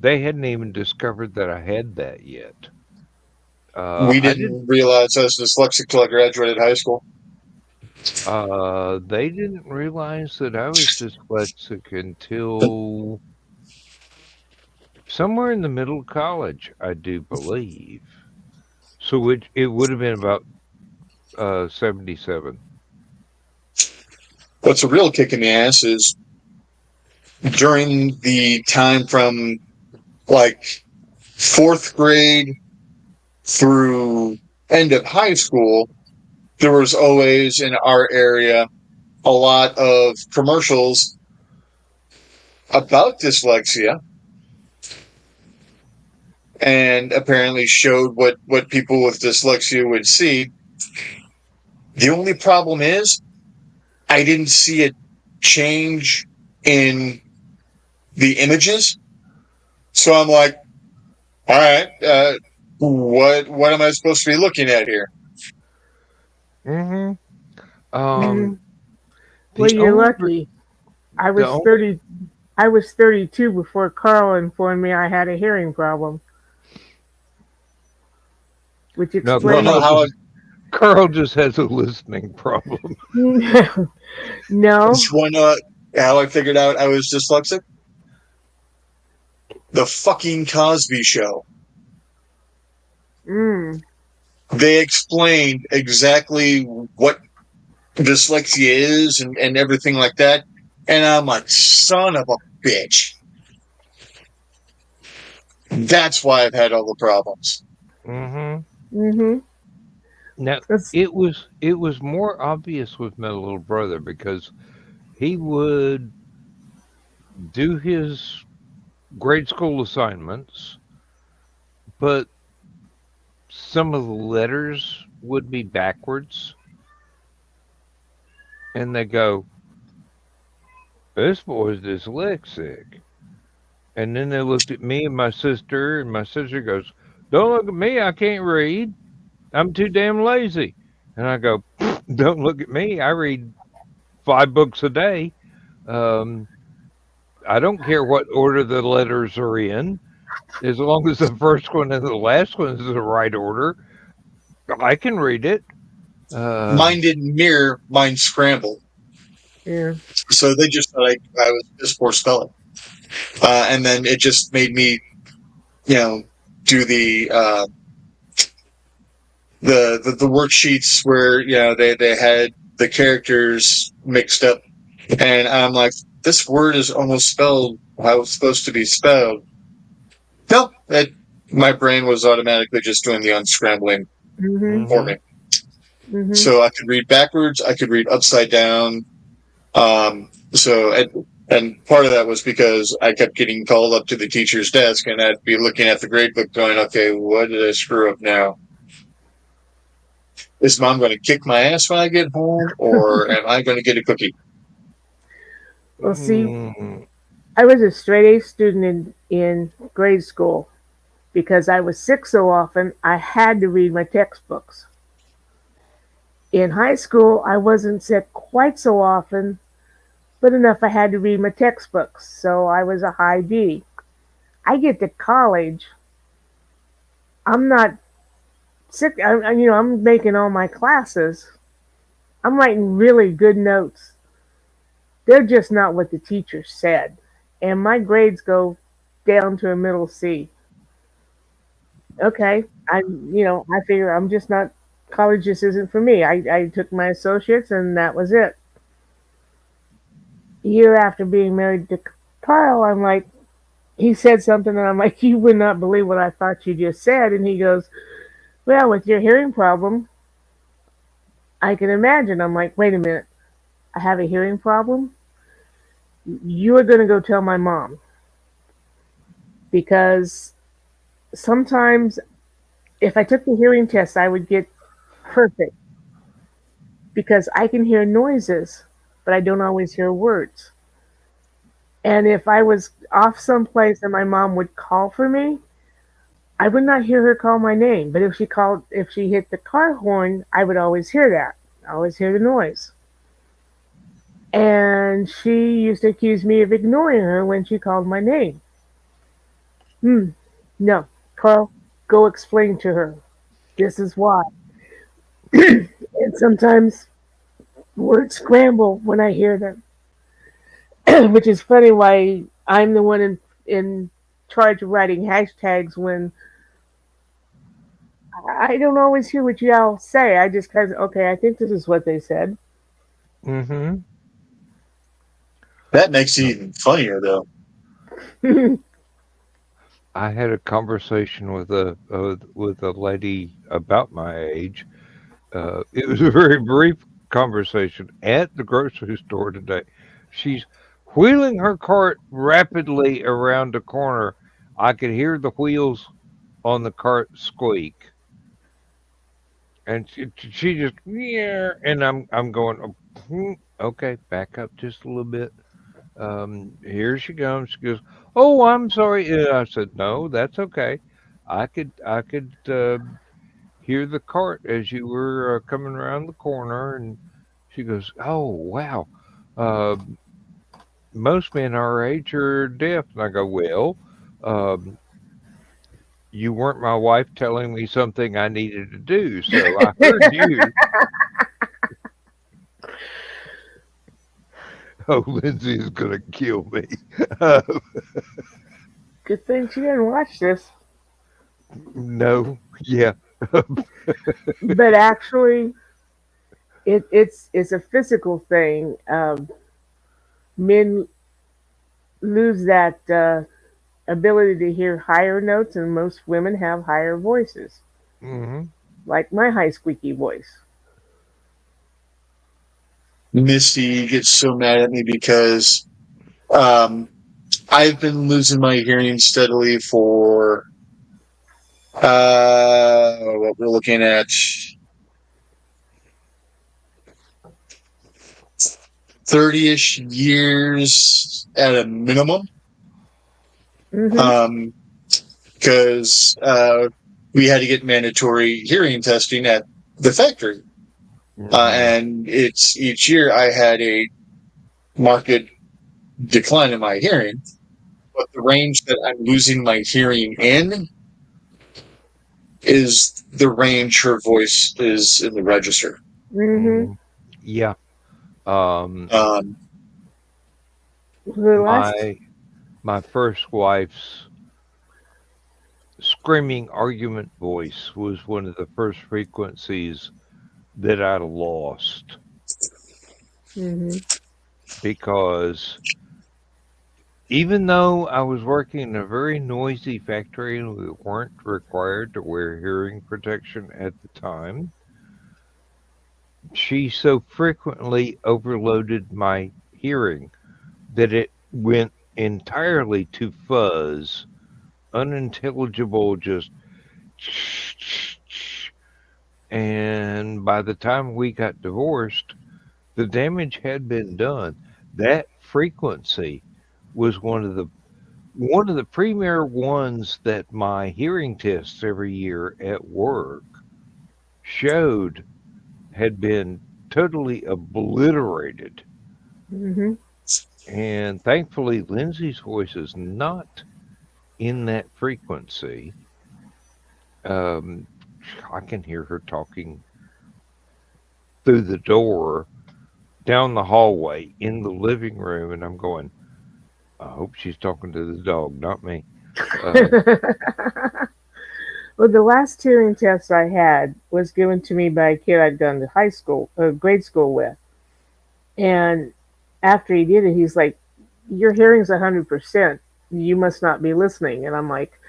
they hadn't even discovered that I had that yet. We I didn't realize I was dyslexic till I graduated high school. They didn't realize that I was dyslexic until somewhere in the middle of college, I do believe. So it would have been about 77. What's a real kick in the ass is during the time from like 4th grade through end of high school, there was always in our area a lot of commercials about dyslexia, and apparently showed what people with dyslexia would see. The only problem is I didn't see a change in the images. So I'm like, all right, what am I supposed to be looking at here? Mm-hmm. Well, you're only, lucky. I was only, 30. I was 32 before Carl informed me I had a hearing problem, which no, explains. Carl just has a listening problem. No. That's one how I figured out I was dyslexic. The fucking Cosby Show. They explained exactly what dyslexia is and everything like that. And I'm like, son of a bitch. That's why I've had all the problems. Mm-hmm. Now, it was more obvious with my little brother because he would do his grade school assignments, but some of the letters would be backwards. And they go, this boy's dyslexic. And then they looked at me and my sister goes, don't look at me, I can't read. I'm too damn lazy. And I go, don't look at me, I read 5 books a day. I don't care what order the letters are in, as long as the first one and the last one is the right order. I can read it. Mine didn't mirror, mine scrambled. Yeah. So they just thought I was just poor spelling. And then it just made me, do the worksheets where, they had the characters mixed up. And I'm like, this word is almost spelled how it's supposed to be spelled. No, my brain was automatically just doing the unscrambling for me. Mm-hmm. So I could read backwards, I could read upside down. And part of that was because I kept getting called up to the teacher's desk, and I'd be looking at the grade book going, okay, what did I screw up now? Is Mom going to kick my ass when I get home, or am I going to get a cookie? Well, see, I was a straight A student in grade school, because I was sick so often, I had to read my textbooks. In high school, I wasn't sick quite so often, but enough I had to read my textbooks, so I was a high D. I get to college, I'm not sick. I'm making all my classes. I'm writing really good notes. They're just not what the teacher said, and my grades go down to a middle C. Okay, I figure I'm just not. College just isn't for me. I took my associates, and that was it. A year after being married to Carl, I'm like, he said something, and I'm like, you would not believe what I thought you just said. And he goes, well, with your hearing problem, I can imagine. I'm like, wait a minute, I have a hearing problem? You are going to go tell my mom. Because sometimes if I took the hearing test, I would get perfect. Because I can hear noises, but I don't always hear words. And if I was off someplace and my mom would call for me, I would not hear her call my name. But if she hit the car horn, I would always hear that. I always hear the noise. And she used to accuse me of ignoring her when she called my name. No, Carl, go explain to her. This is why. And sometimes words scramble when I hear them, which is funny why I'm the one in charge of writing hashtags when I don't always hear what y'all say. I just kind of, okay, I think this is what they said. Mm-hmm. That makes it even funnier, though. I had a conversation with a lady about my age. It was a very brief conversation at the grocery store today. She's wheeling her cart rapidly around a corner. I could hear the wheels on the cart squeak, and she just yeah, and I'm going okay, back up just a little bit. Here she comes. She goes, "Oh, I'm sorry." And I said, "No, that's okay. I could hear the cart as you were coming around the corner." And she goes, "Oh, wow. Uh, most men our age are deaf." And I go, "Well, um, you weren't my wife telling me something I needed to do, so I heard you." Oh, Lindsay is gonna kill me. Good thing she didn't watch this. No, yeah. But actually, it's a physical thing. Men lose that ability to hear higher notes, and most women have higher voices, Hmm. like my high squeaky voice. Misty gets so mad at me because I've been losing my hearing steadily for what we're looking at 30-ish years at a minimum. Mm-hmm. Because we had to get mandatory hearing testing at the factory. And it's each year I had a marked decline in my hearing, but the range that I'm losing my hearing in is the range her voice is in the register. Mm-hmm. Yeah. Um, The last My first wife's screaming argument voice was one of the first frequencies that I lost Mm-hmm. because even though I was working in a very noisy factory and we weren't required to wear hearing protection at the time, she so frequently overloaded my hearing that it went entirely to fuzz, unintelligible, just. And by the time we got divorced, the damage had been done. That frequency was one of the one of the premier ones that my hearing tests every year at work showed had been totally obliterated. Hmm. And thankfully, Lindsay's voice is not in that frequency. Um, I can hear her talking through the door, down the hallway, in the living room, and I'm going, I hope she's talking to the dog, not me. Uh, Well, the last hearing test I had was given to me by a kid I'd gone to high school, grade school with. And after he did it, he's like, "Your hearing's 100%. You must not be listening." And I'm like,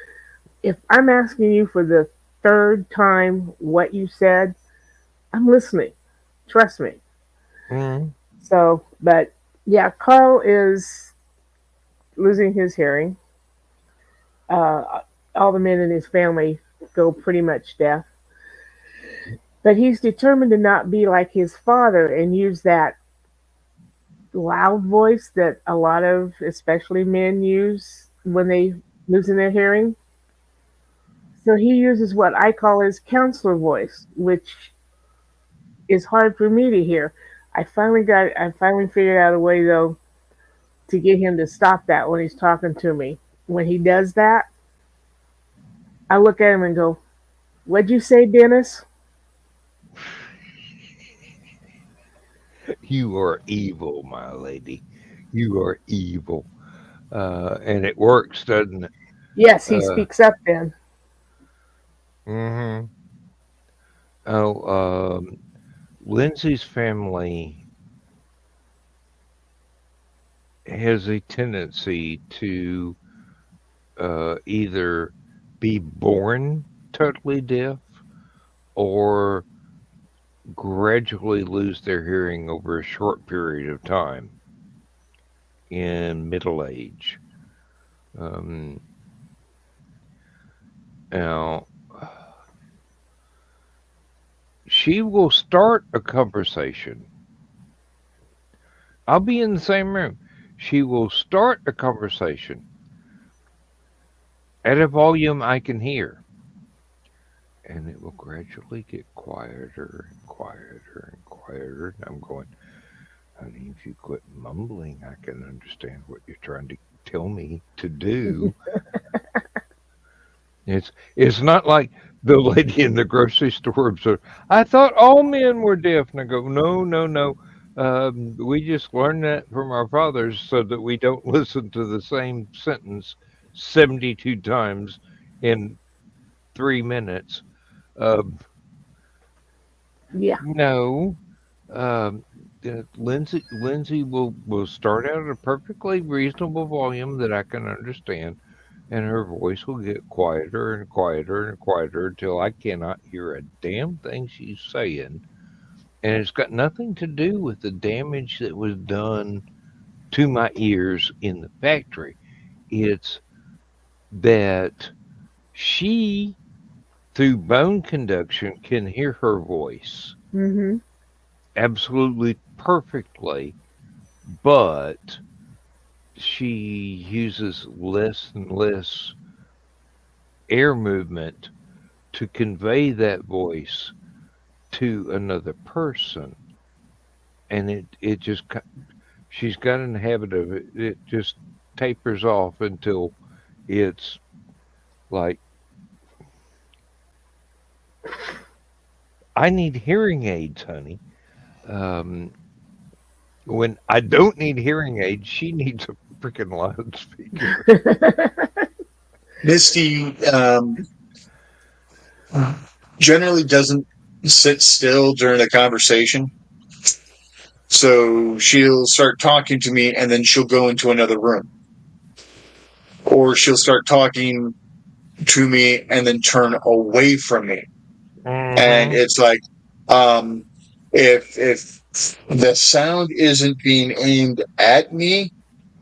"If I'm asking you for the third time what you said, I'm listening. Trust me." mm, So, but yeah, Carl is losing his hearing. All the men in his family go pretty much deaf. But he's determined to not be like his father and use that loud voice that a lot of, especially men, use when they losing their hearing. So he uses what I call his counselor voice, which is hard for me to hear. I finally figured out a way though to get him to stop that when he's talking to me. When he does that, I look at him and go, "What'd you say, Dennis?" you are evil, my lady. You are evil. And it works, doesn't it? Yes, he Uh, speaks up then. hmm Oh, Lindsay's family has a tendency to either be born totally deaf or gradually lose their hearing over a short period of time in middle age. Um, now, she will start a conversation. I'll be in the same room. She will start a conversation at a volume I can hear, and it will gradually get quieter and quieter and quieter. And I'm going, honey, if you quit mumbling, I can understand what you're trying to tell me to do. It's not like the lady in the grocery store observed, I thought all men were deaf. And I go, no, no, no. We just learned that from our fathers so that we don't listen to the same sentence 72 times in 3 minutes. Um, Yeah. no. Um, Lindsay will start out at a perfectly reasonable volume that I can understand, and her voice will get quieter and quieter and quieter until I cannot hear a damn thing she's saying. And it's got nothing to do with the damage that was done to my ears in the factory. It's that she, through bone conduction, can hear her voice Hmm. absolutely perfectly, but she uses less and less air movement to convey that voice to another person, and it just she's got an habit of it just tapers off until it's like, I need hearing aids, honey. um when I don't need hearing aids, she needs a freaking loudspeaker. Misty generally doesn't sit still during a conversation. So she'll start talking to me and then she'll go into another room. Or she'll start talking to me and then turn away from me. And Hmm. it's like, um, if the sound isn't being aimed at me,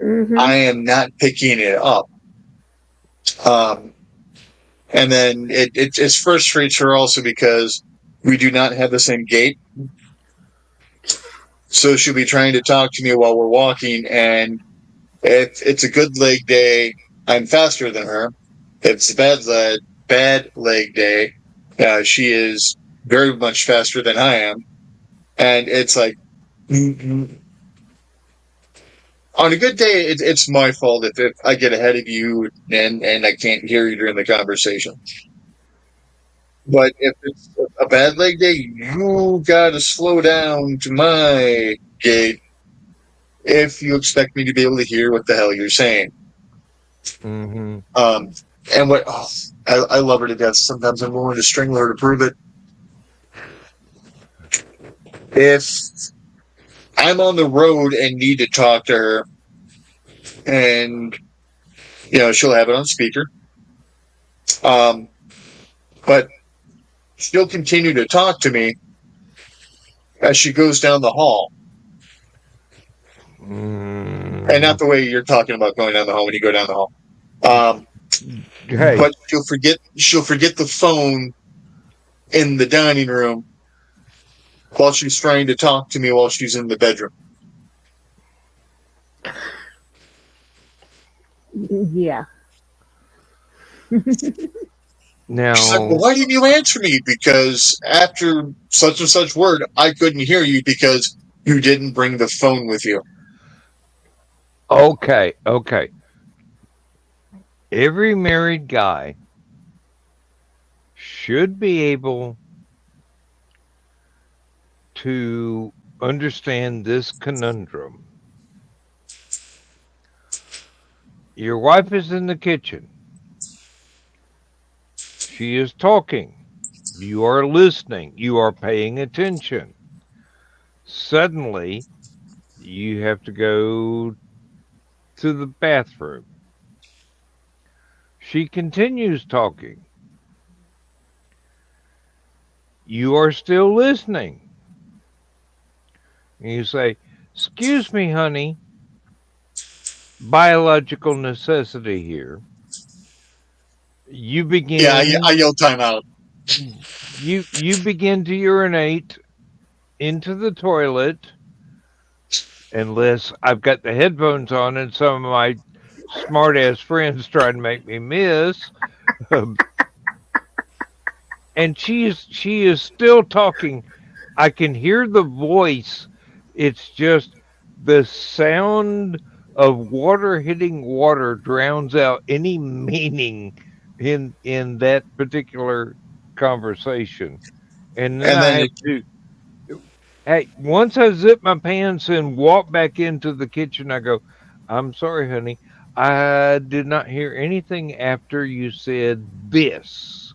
Hmm. I am not picking it up. Um, and then it just frustrates her also because we do not have the same gait. So she'll be trying to talk to me while we're walking, and it's a good leg day. I'm faster than her. It's bad leg day. She is very much faster than I am. And it's like, on a good day, it's my fault if I get ahead of you and I can't hear you during the conversation. But if it's a bad leg day, you gotta slow down to my gate if you expect me to be able to hear what the hell you're saying. Mm-hmm. And what I love her to death. Sometimes I'm willing to strangle her to prove it. If I'm on the road and need to talk to her, and she'll have it on speaker, but she'll continue to talk to me as she goes down the hall. And not the way you're talking about going down the hall when you go down the hall. Hey. But she'll forget the phone in the dining room while she's trying to talk to me while she's in the bedroom. Yeah. Now, she's like, well, why didn't you answer me? Because after such and such word, I couldn't hear you because you didn't bring the phone with you. Okay. Every married guy should be able to understand this conundrum. Your wife is in the kitchen. She is talking. You are listening. You are paying attention. Suddenly, you have to go to the bathroom. She continues talking. You are still listening. And you say, excuse me, honey. Biological necessity here. You begin. Yeah, I yelled time out. You begin to urinate into the toilet, unless I've got the headphones on and some of my smart ass friends trying to make me miss. And she is still talking. I can hear the voice. It's just the sound of water hitting water drowns out any meaning in that particular conversation. And then I have to. Hey, once I zip my pants and walk back into the kitchen, I go, I'm sorry, honey. I did not hear anything after you said this.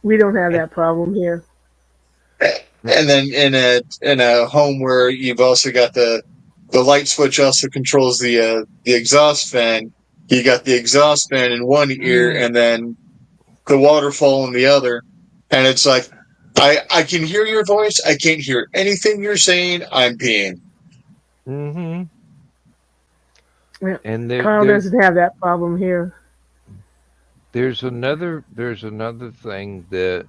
We don't have that problem here. And then in a home where you've also got the light switch also controls the exhaust fan. You got the exhaust fan in one ear and then the waterfall in the other, and it's like I can hear your voice. I can't hear anything you're saying. I'm peeing. Mm-hmm. Yeah. And Carl doesn't have that problem here. There's another thing that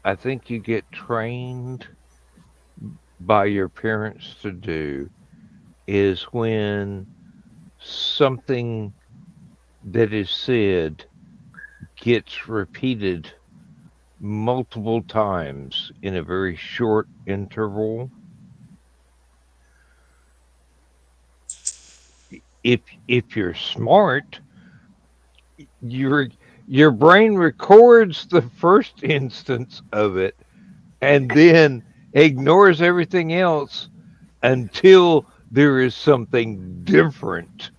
I think you get trained by your parents to do is when something that is said gets repeated multiple times in a very short interval. If you're smart, your brain records the first instance of it and then ignores everything else until there is something different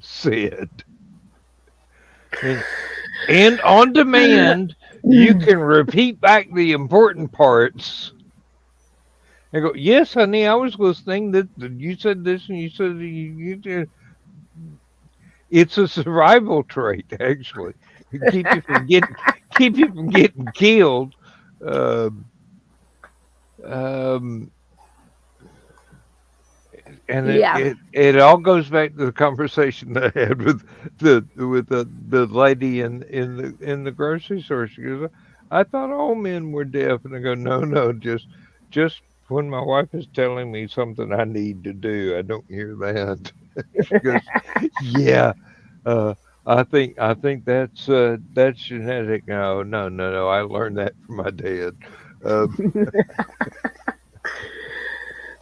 said. And on demand, you can repeat back the important parts. I go, yes, honey, I was listening. That you said this, and you said you did. It's a survival trait, actually. Keep you from getting killed. And it all goes back to the conversation that I had with the lady in the grocery store. She goes, I thought all men were deaf, and I go, no, just When my wife is telling me something I need to do, I don't hear that. She goes, "Yeah, uh, I think that's genetic." No. I learned that from my dad. Um,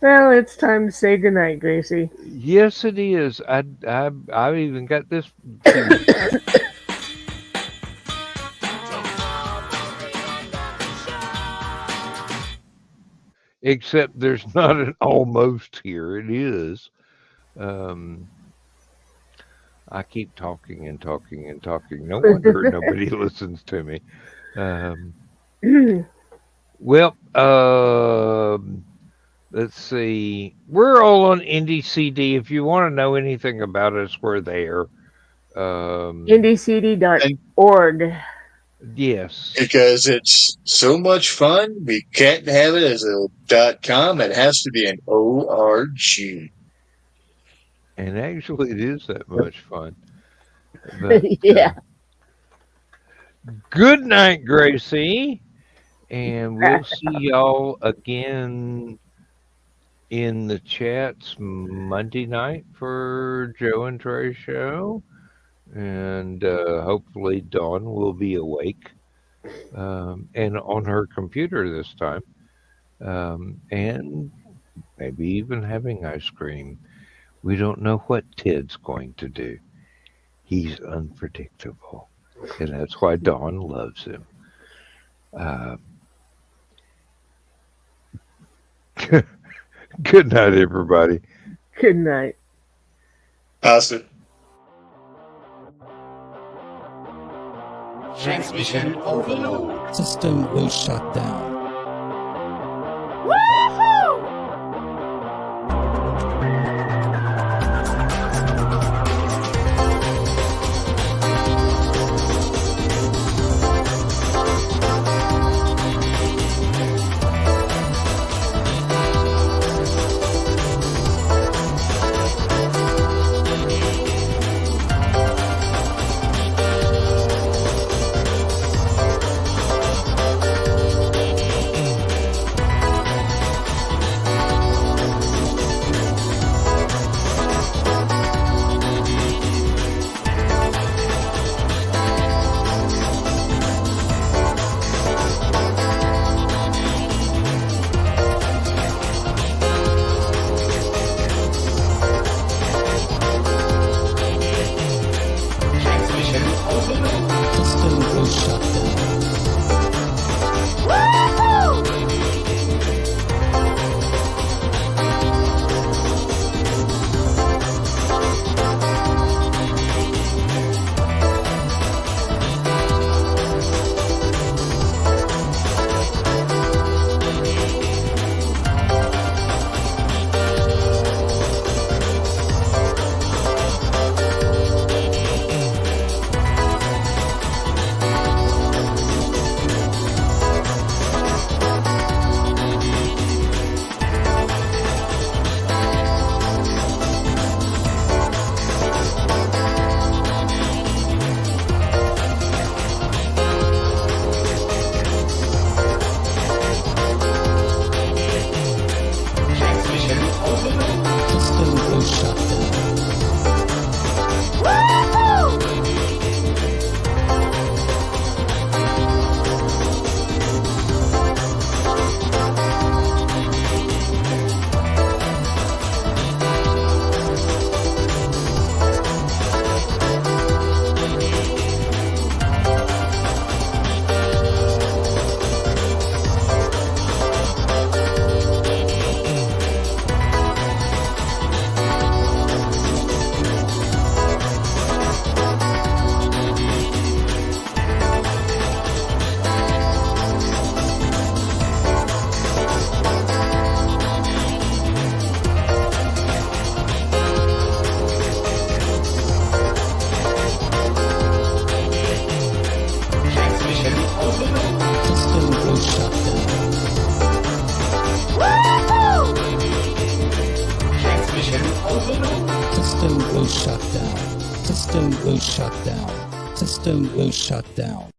Well, it's time to say goodnight, Gracie. yes, it is. I've even got this. See, except there's not an almost here. It is. Um, I keep talking and talking and talking. No wonder nobody listens to me. Well, let's see. We're all on IndieCD. If you want to know anything about us, we're there. IndieCD.org. Yes. Because it's so much fun, we can't have it as a .com. It has to be an ORG. And actually, it is that much fun. But, Yeah. Good night, Gracie. And we'll see y'all again in the chats Monday night for Joe and Trey's show. And hopefully Dawn will be awake and on her computer this time. And maybe even having ice cream. We don't know what Ted's going to do. He's unpredictable. And that's why Dawn loves him. Good night, everybody. Good night. Awesome. Transmission overload. System will shut down. System will shut down. System will shut down.